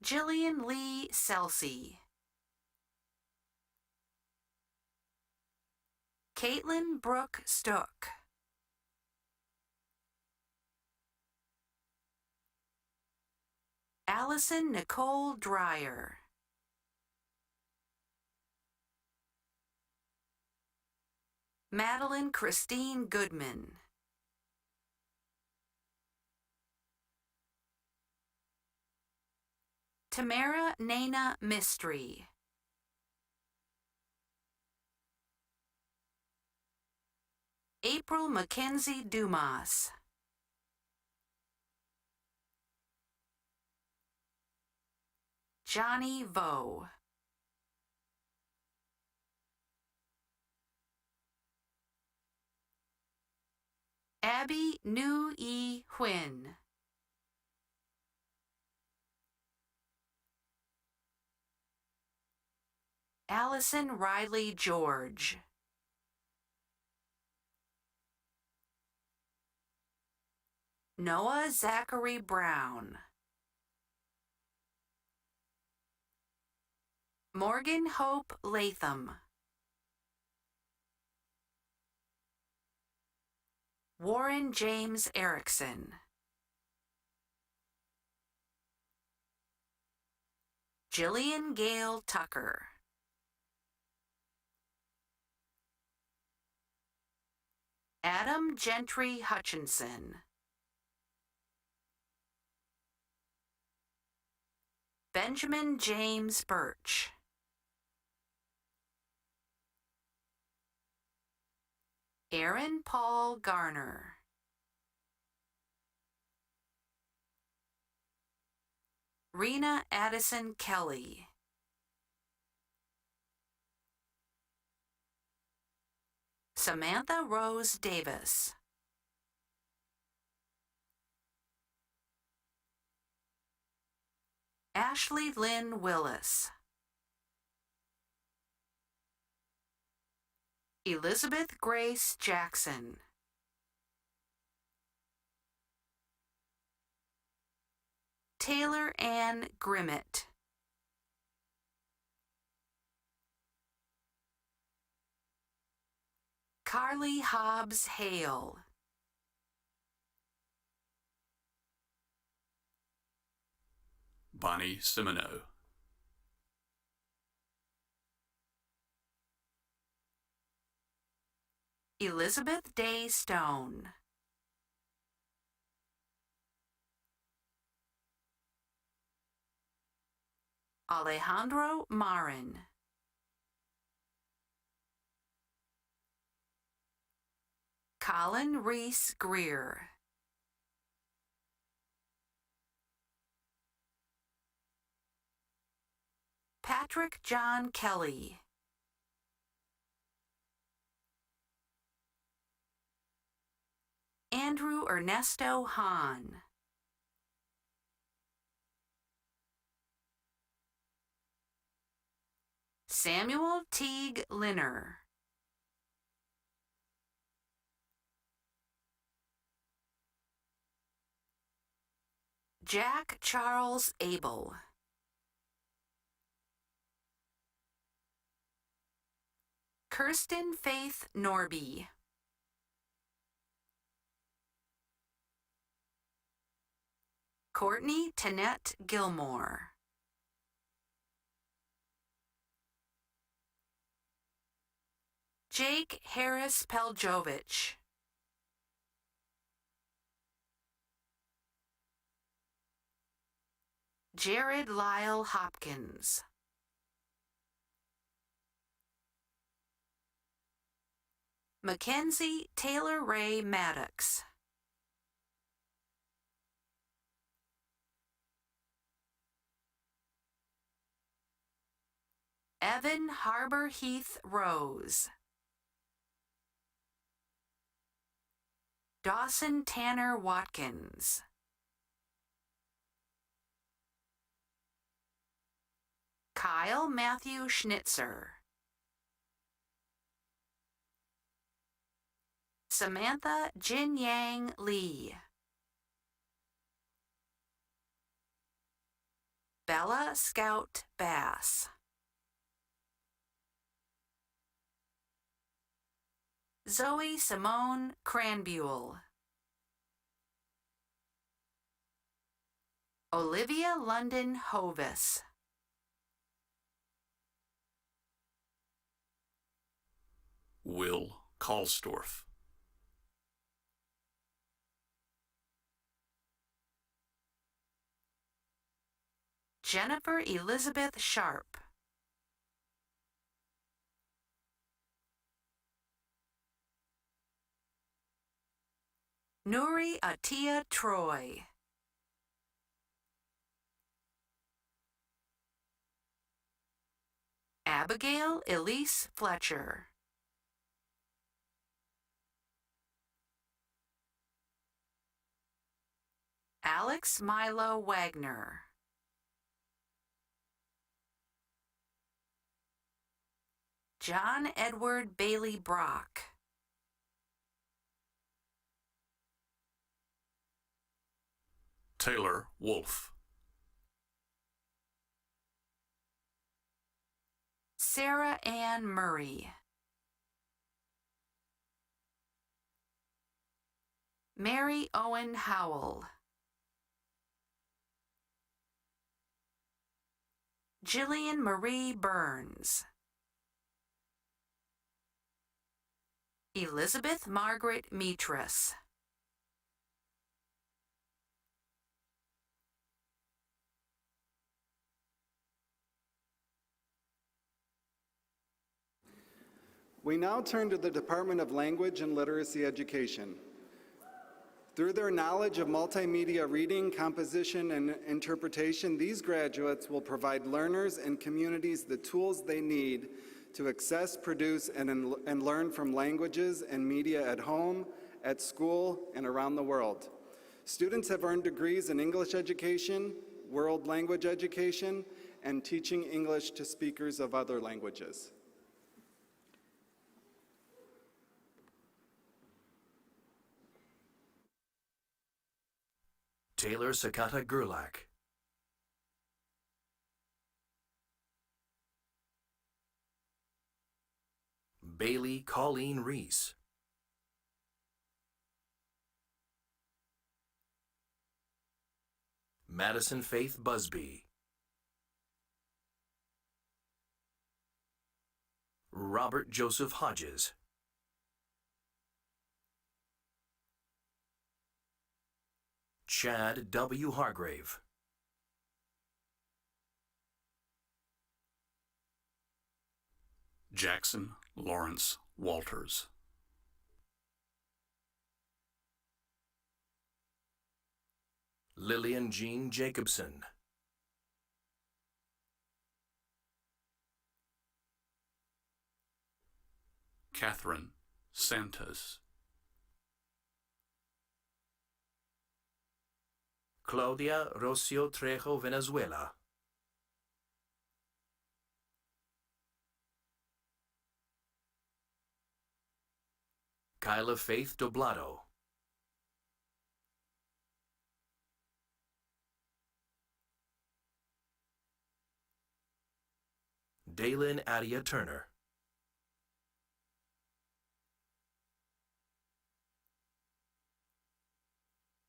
Jillian Lee Selsey. Caitlin Brooke Stook. Allison Nicole Dreyer. Madeline Christine Goodman. Tamara Nana Mystery. April Mackenzie Dumas. Johnny Vo. Abby Nu Yi Huyn. Allison Riley George. Noah Zachary Brown. Morgan Hope Latham. Warren James Erickson. Jillian Gale Tucker. Adam Gentry Hutchinson. Benjamin James Birch. Aaron Paul Garner. Rena Addison Kelly. Samantha Rose Davis. Ashley Lynn Willis. Elizabeth Grace Jackson. Taylor Ann Grimmett. Carly Hobbs Hale. Bonnie Semino. Elizabeth Day Stone. Alejandro Marin. Colin Reese Greer. Patrick John Kelly. Andrew Ernesto Hahn. Samuel Teague Linner. Jack Charles Abel. Kirsten Faith Norby. Courtney Tanette Gilmore. Jake Harris Peljovich. Jared Lyle Hopkins. Mackenzie Taylor Ray Maddox. Evan Harbor Heath Rose. Dawson Tanner Watkins. Kyle Matthew Schnitzer. Samantha Jin Yang Lee. Bella Scout Bass. Zoe Simone Cranbuell. Olivia London Hovis. Will Kalsdorf. Jennifer Elizabeth Sharp. Nuri Atia Troy. Abigail Elise Fletcher. Alex Milo Wagner. John Edward Bailey Brock. Taylor Wolf. Sarah Ann Murray. Mary Owen Howell. Jillian Marie Burns. Elizabeth Margaret Metris. We now turn to the Department of Language and Literacy Education. Through their knowledge of multimedia reading, composition, and interpretation, these graduates will provide learners and communities the tools they need to access, produce, and learn from languages and media at home, at school, and around the world. Students have earned degrees in English education, world language education, and teaching English to speakers of other languages. Taylor Sakata Gerlach. Bailey Colleen Reese. Madison Faith Busby. Robert Joseph Hodges. Chad W. Hargrave. Jackson Lawrence Walters. Lillian Jean Jacobson. Catherine Santos. Claudia Rocio Trejo Venezuela. Kyla Faith Doblado. Daylin Adia Turner.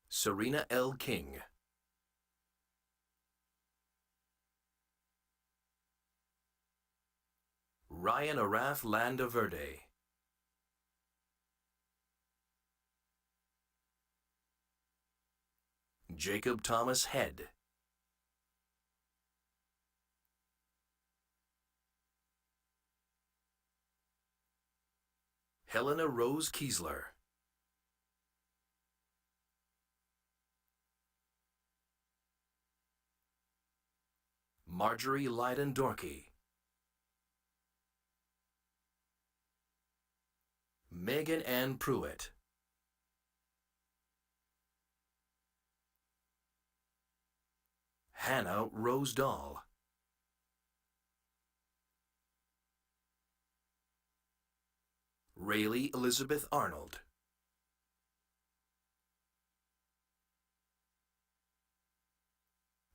Serena L. King. Ryan Araf Landaverde. Jacob Thomas Head. Helena Rose Kiesler. Marjorie Leiden Dorkey. Megan Ann Pruitt. Hannah Rose Dahl. Rayleigh Elizabeth Arnold.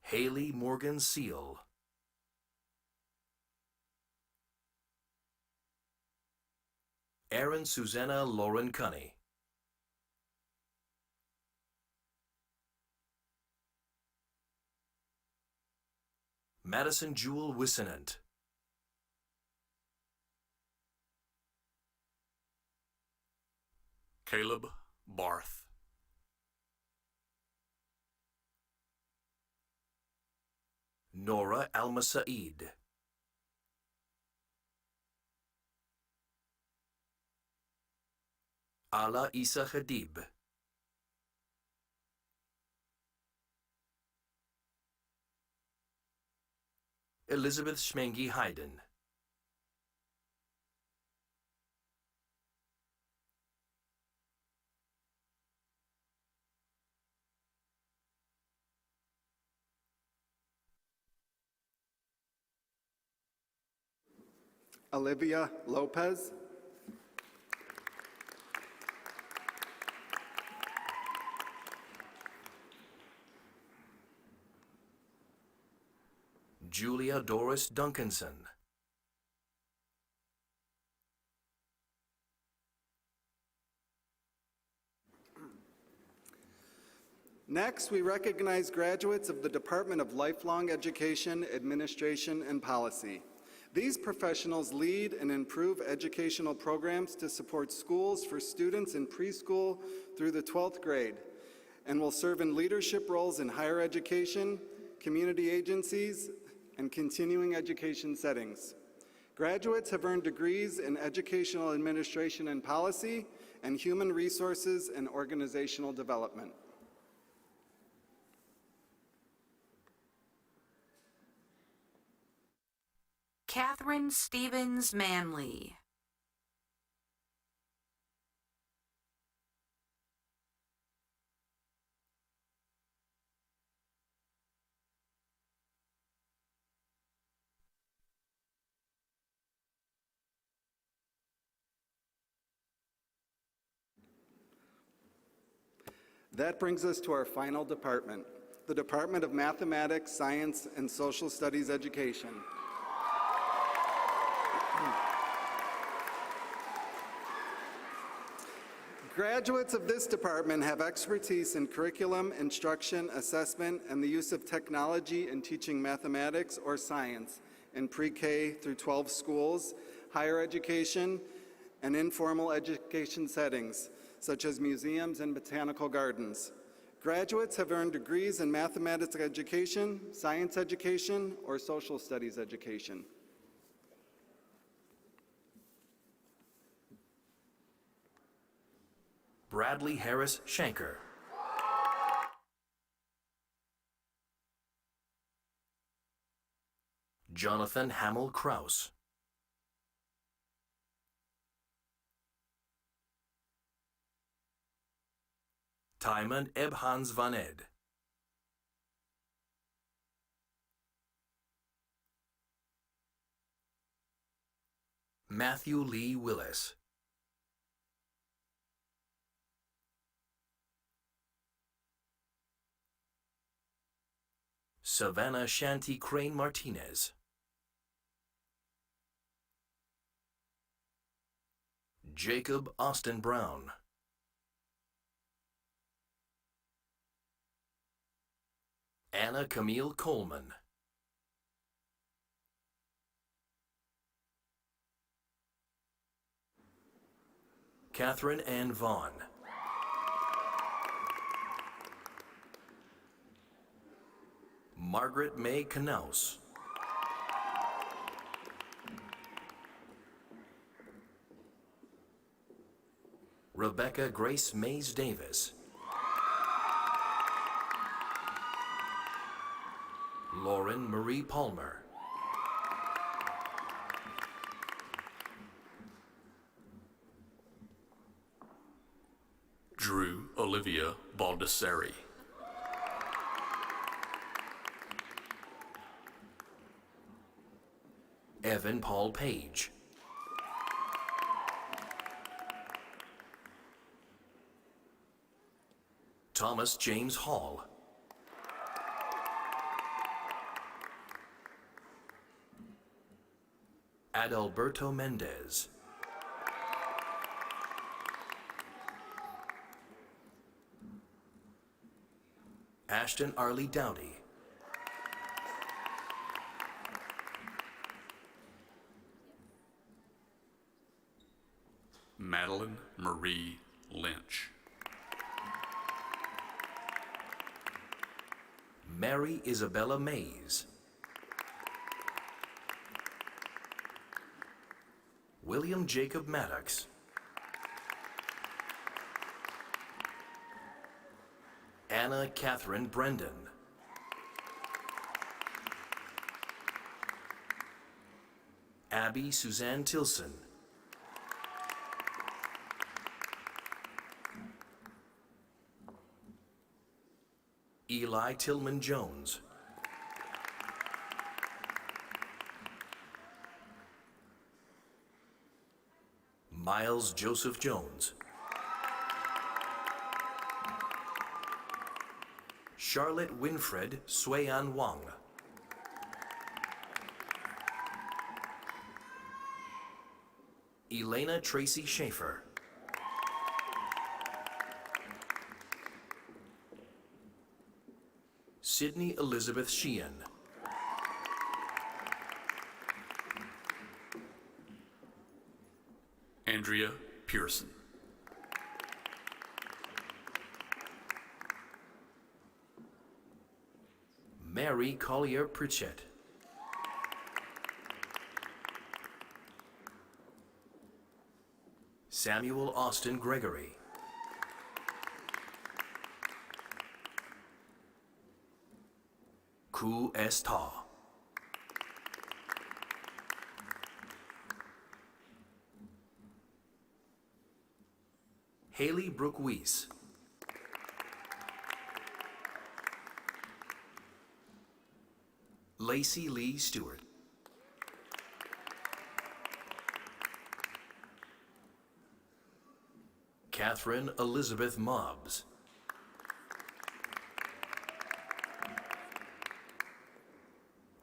Haley Morgan Seal. Erin Susanna Lauren Cunny. Madison Jewel Wissenant. Caleb Barth. Nora Alma Saeed. Ala Isa Khadib. Elizabeth Schmengi Hayden. Olivia Lopez. Julia Doris Duncanson. Next, we recognize graduates of the Department of Lifelong Education, Administration, and Policy. These professionals lead and improve educational programs to support schools for students in preschool through the 12th grade, and will serve in leadership roles in higher education, community agencies, and continuing education settings. Graduates have earned degrees in Educational Administration and Policy and Human Resources and Organizational Development. Catherine Stevens Manley. That brings us to our final department, the Department of Mathematics, Science, and Social Studies Education. Graduates of this department have expertise in curriculum, instruction, assessment, and the use of technology in teaching mathematics or science in pre-K through 12 schools, higher education, and informal education settings, such as museums and botanical gardens. Graduates have earned degrees in mathematics education, science education, or social studies education. Bradley Harris Shanker. Jonathan Hamill Kraus. Tymon Ebhans Van Ed. Matthew Lee Willis. Savannah Shanti Crane Martinez. Jacob Austin Brown. Anna Camille Coleman. Catherine Ann Vaughn. Margaret May Knaus. Rebecca Grace Mays Davis. Lauren Marie Palmer. Drew Olivia Baldessari. Evan Paul Page. Thomas James Hall. Adalberto Mendez. Ashton Arlie Dowdy. Madeline Marie Lynch. Mary Isabella Mays. William Jacob Maddox. Anna Catherine Brendan. Abby Suzanne Tilson. Eli Tillman Jones. Miles Joseph Jones. Charlotte Winfred Sueyan Wang. Elena Tracy Schaefer. Sydney Elizabeth Sheehan. Andrea Pearson. Mary Collier Pritchett. Samuel Austin Gregory. Ku S. Ta. Haley Brooke Weiss. Lacey Lee Stewart. Catherine Elizabeth Mobbs.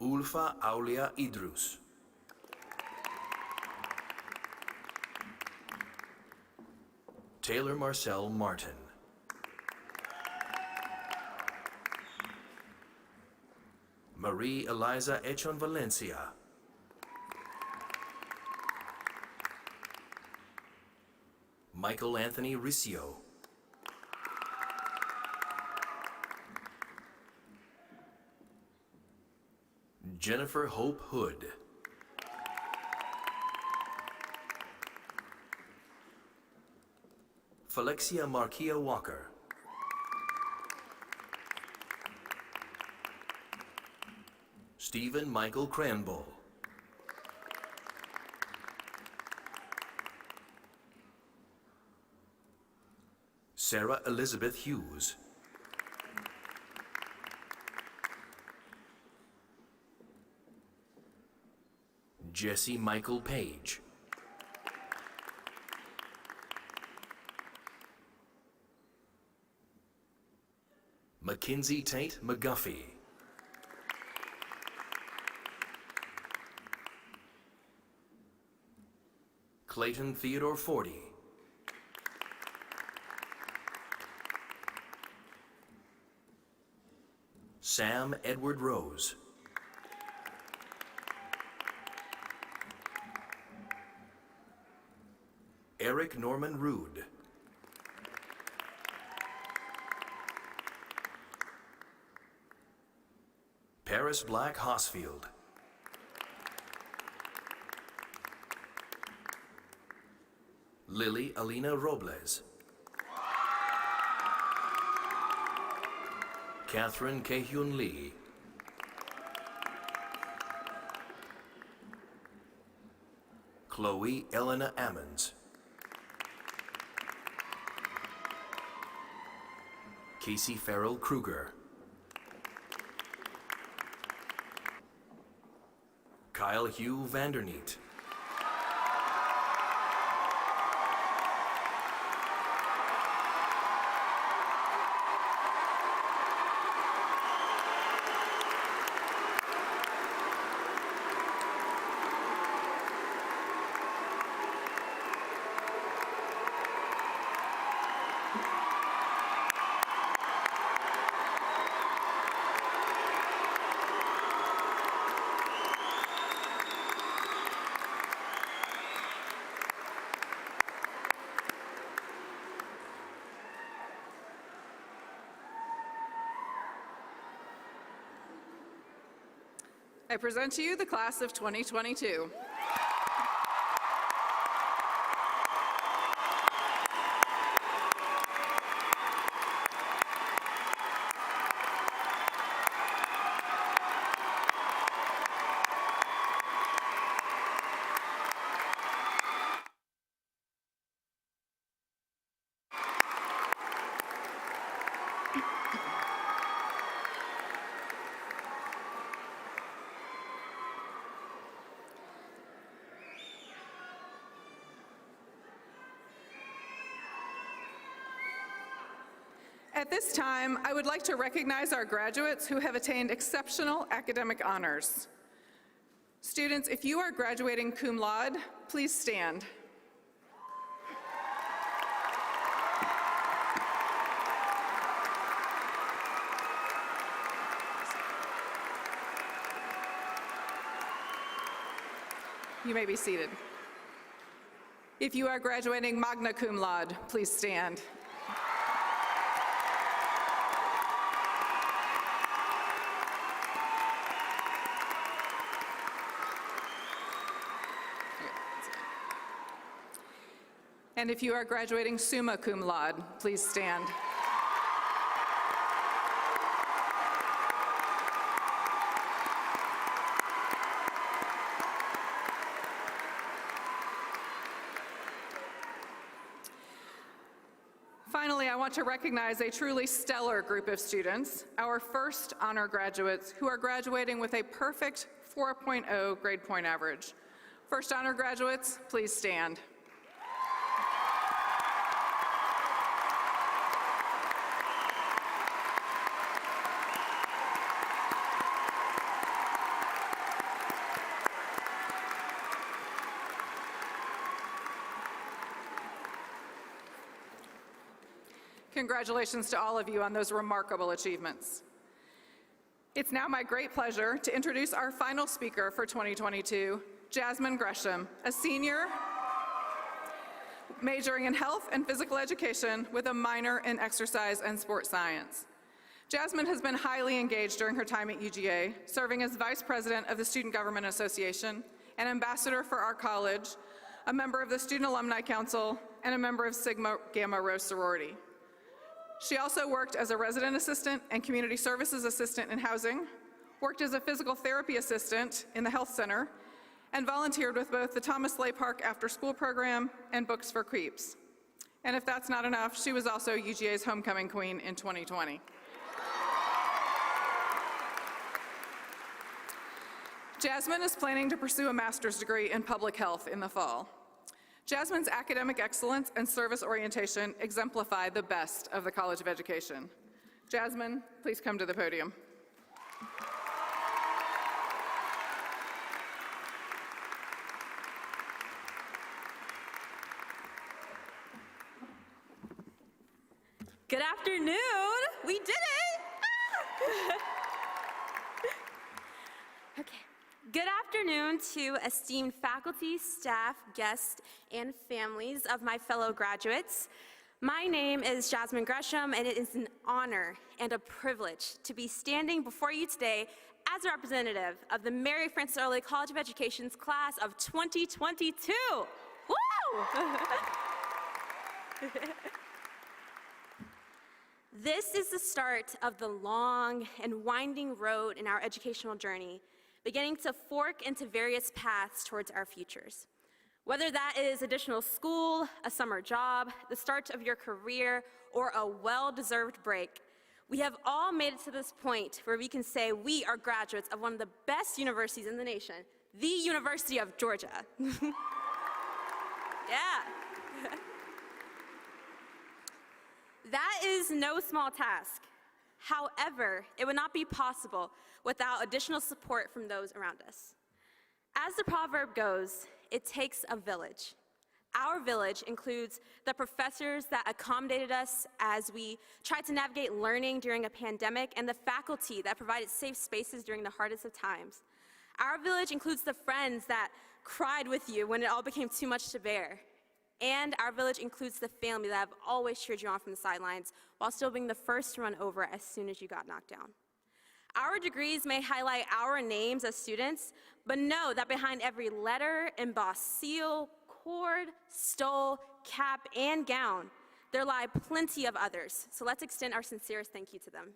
Ulfa Aulia Idrus. Taylor Marcel Martin. Marie Eliza Echon Valencia. Michael Anthony Riccio. Jennifer Hope Hood. Felixia Marquia Walker. Stephen Michael Cranbull. Sarah Elizabeth Hughes. Jesse Michael Page. Mackenzie Tate McGuffey. Clayton Theodore Forty. Sam Edward Rose. Eric Norman Rood. Paris Black Hosfield. Lily Alina Robles. Catherine Kehyun Lee. Chloe Elena Ammons. Casey Farrell Kruger. Kyle Hugh Vanderneet. I present to you the class of 2022. At this time, I would like to recognize our graduates who have attained exceptional academic honors. Students, if you are graduating cum laude, please stand. You may be seated. If you are graduating magna cum laude, please stand. And if you are graduating summa cum laude, please stand. Finally, I want to recognize a truly stellar group of students, our first honor graduates who are graduating with a perfect 4.0 grade point average. First honor graduates, please stand. Congratulations to all of you on those remarkable achievements. It's now my great pleasure to introduce our final speaker for 2022, Jasmine Gresham, a senior majoring in health and physical education with a minor in exercise and sports science. Jasmine has been highly engaged during her time at UGA, serving as Vice President of the Student Government Association, an ambassador for our college, a member of the Student Alumni Council, and a member of Sigma Gamma Rho sorority. She also worked as a resident assistant and community services assistant in housing, worked as a physical therapy assistant in the health center, and volunteered with both the Thomas Lay Park After School Program and Books for Creeps. And if that's not enough, she was also UGA's homecoming queen in 2020. Jasmine is planning to pursue a master's degree in public health in the fall. Jasmine's academic excellence and service orientation exemplify the best of the College of Education. Jasmine, please come to the podium. Good afternoon. We did it. Okay. Good afternoon to esteemed faculty, staff, guests, and families of my fellow graduates. My name is Jasmine Gresham, and it is an honor and a privilege to be standing before you today as a representative of the Mary Frances Early College of Education's class of 2022. Woo! This is the start of the long and winding road in our educational journey, beginning to fork into various paths towards our futures. Whether that is additional school, a summer job, the start of your career, or a well-deserved break, we have all made it to this point where we can say we are graduates of one of the best universities in the nation, the University of Georgia. Yeah. That is no small task. However, it would not be possible without additional support from those around us. As the proverb goes, it takes a village. Our village includes the professors that accommodated us as we tried to navigate learning during a pandemic and the faculty that provided safe spaces during the hardest of times. Our village includes the friends that cried with you when it all became too much to bear. And our village includes the family that have always cheered you on from the sidelines while still being the first to run over as soon as you got knocked down. Our degrees may highlight our names as students, but know that behind every letter, embossed seal, cord, stole, cap, and gown, there lie plenty of others. So let's extend our sincerest thank you to them.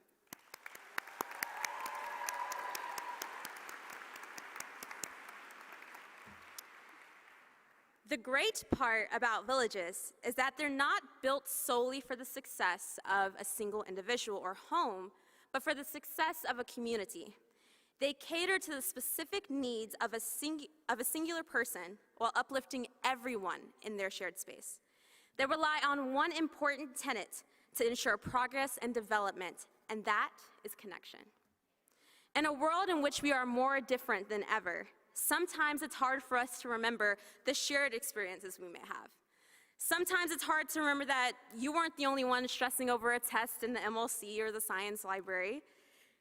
The great part about villages is that they're not built solely for the success of a single individual or home, but for the success of a community. They cater to the specific needs of a singular person while uplifting everyone in their shared space. They rely on one important tenet to ensure progress and development, and that is connection. In a world in which we are more different than ever, sometimes it's hard for us to remember the shared experiences we may have. Sometimes it's hard to remember that you weren't the only one stressing over a test in the MLC or the science library.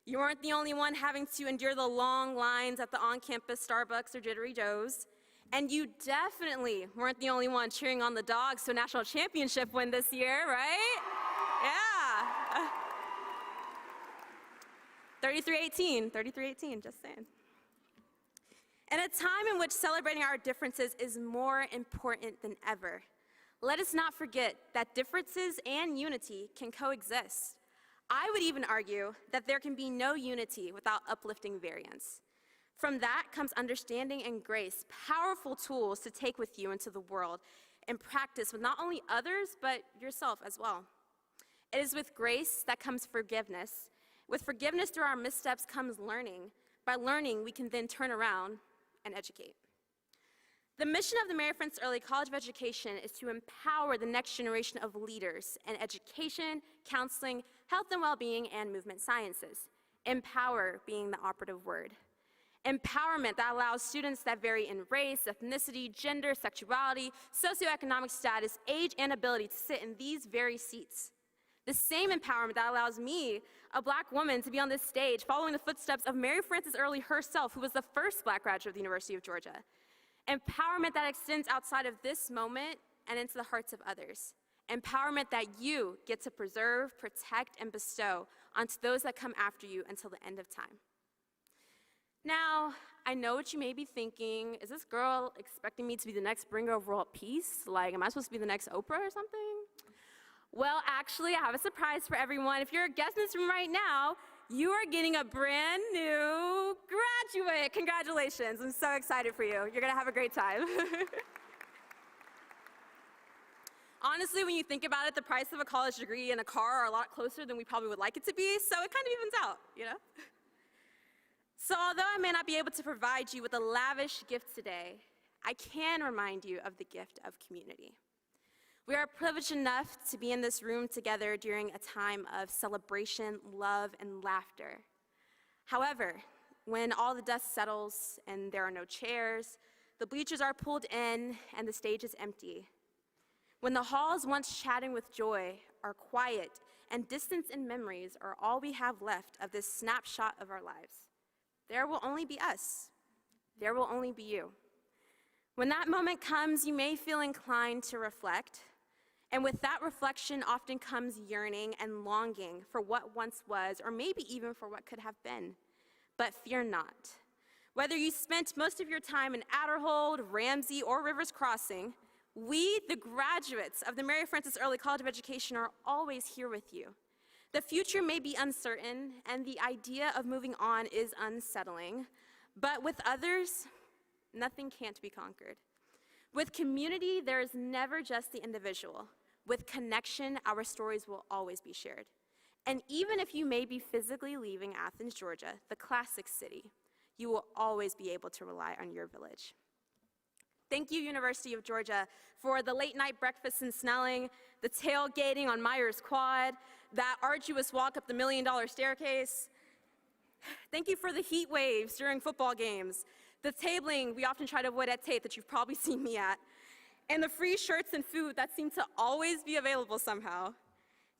You weren't the only one having to endure the long lines at the on-campus Starbucks or Jittery Joe's. And you definitely weren't the only one cheering on the Dogs to a national championship win this year, right? Yeah. 33-18, just saying. In a time in which celebrating our differences is more important than ever, let us not forget that differences and unity can coexist. I would even argue that there can be no unity without uplifting variance. From that comes understanding and grace, powerful tools to take with you into the world and practice with not only others, but yourself as well. It is with grace that comes forgiveness. With forgiveness through our missteps comes learning. By learning, we can then turn around and educate. The mission of the Mary Frances Early College of Education is to empower the next generation of leaders in education, counseling, health and well-being, and movement sciences. Empower being the operative word. Empowerment that allows students that vary in race, ethnicity, gender, sexuality, socioeconomic status, age, and ability to sit in these very seats. The same empowerment that allows me, a Black woman, to be on this stage following the footsteps of Mary Frances Early herself, who was the first Black graduate of the University of Georgia. Empowerment that extends outside of this moment and into the hearts of others. Empowerment that you get to preserve, protect, and bestow onto those that come after you until the end of time. Now, I know what you may be thinking. Is this girl expecting me to be the next bringer of world peace? Like, am I supposed to be the next Oprah or something? Well, actually, I have a surprise for everyone. If you're a guest in this room right now, you are getting a brand new graduate. Congratulations. I'm so excited for you. You're going to have a great time. Honestly, when you think about it, the price of a college degree and a car are a lot closer than we probably would like it to be, so it kind of evens out, you know? So although I may not be able to provide you with a lavish gift today, I can remind you of the gift of community. We are privileged enough to be in this room together during a time of celebration, love, and laughter. However, when all the dust settles and there are no chairs, the bleachers are pulled in and the stage is empty. When the halls once chatting with joy are quiet and distance and memories are all we have left of this snapshot of our lives, there will only be us. There will only be you. When that moment comes, you may feel inclined to reflect, and with that reflection often comes yearning and longing for what once was, or maybe even for what could have been. But fear not. Whether you spent most of your time in Adderhold, Ramsey, or Rivers Crossing, we, the graduates of the Mary Frances Early College of Education, are always here with you. The future may be uncertain, and the idea of moving on is unsettling, but with others, nothing can't be conquered. With community, there is never just the individual. With connection, our stories will always be shared. And even if you may be physically leaving Athens, Georgia, the classic city, you will always be able to rely on your village. Thank you, University of Georgia, for the late night breakfast in Snelling, the tailgating on Myers Quad, that arduous walk up the $1 million staircase. Thank you for the heat waves during football games, the tabling we often try to avoid at Tate that you've probably seen me at, and the free shirts and food that seem to always be available somehow.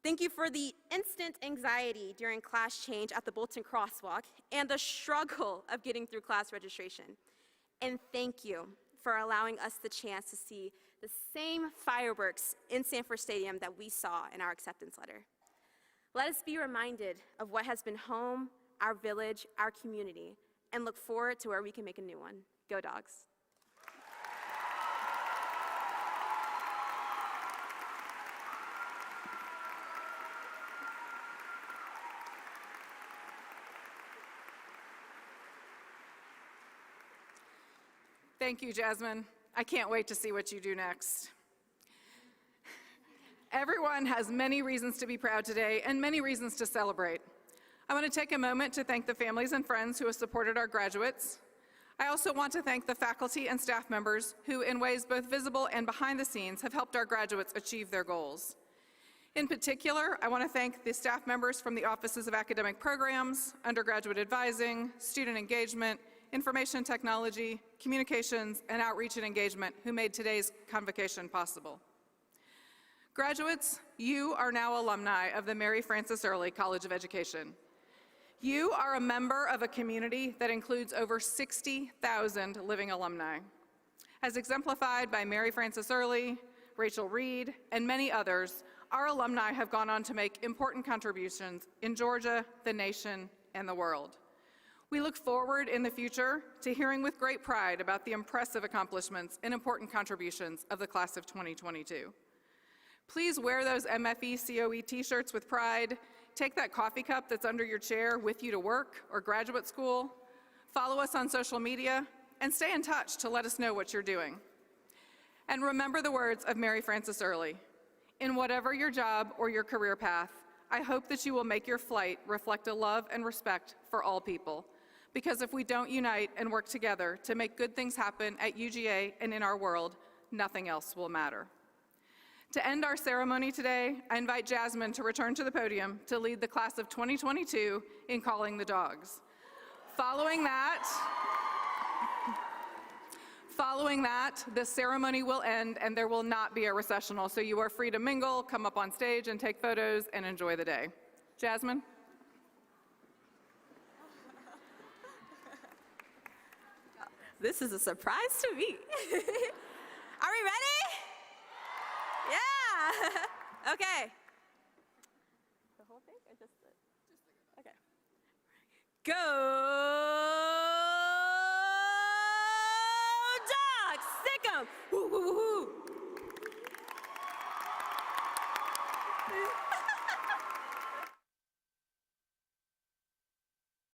Thank you for the instant anxiety during class change at the Bolton Crosswalk and the struggle of getting through class registration. And thank you for allowing us the chance to see the same fireworks in Sanford Stadium that we saw in our acceptance letter. Let us be reminded of what has been home, our village, our community, and look forward to where we can make a new one. Go Dogs. Thank you, Jasmine. I can't wait to see what you do next. Everyone has many reasons to be proud today and many reasons to celebrate. I want to take a moment to thank the families and friends who have supported our graduates. I also want to thank the faculty and staff members who, in ways both visible and behind the scenes, have helped our graduates achieve their goals. In particular, I want to thank the staff members from the Offices of Academic Programs, Undergraduate Advising, Student Engagement, Information Technology, Communications, and Outreach and Engagement who made today's convocation possible. Graduates, you are now alumni of the Mary Frances Early College of Education. You are a member of a community that includes over 60,000 living alumni. As exemplified by Mary Frances Early, Rachel Reed, and many others, our alumni have gone on to make important contributions in Georgia, the nation, and the world. We look forward in the future to hearing with great pride about the impressive accomplishments and important contributions of the class of 2022. Please wear those MFE COE t-shirts with pride. Take that coffee cup that's under your chair with you to work or graduate school. Follow us on social media and stay in touch to let us know what you're doing. And remember the words of Mary Frances Early. In whatever your job or your career path, I hope that you will make your flight reflect a love and respect for all people. Because if we don't unite and work together to make good things happen at UGA and in our world, nothing else will matter. To end our ceremony today, I invite Jasmine to return to the podium to lead the class of 2022 in Calling the Dogs. Following that, the ceremony will end and there will not be a recessional, so you are free to mingle, come up on stage and take photos and enjoy the day. Jasmine? This is a surprise to me. Are we ready? Yeah. Okay. The whole thing or just the... Okay. Go Dogs! Sick 'em! Woo, woo, woo, woo.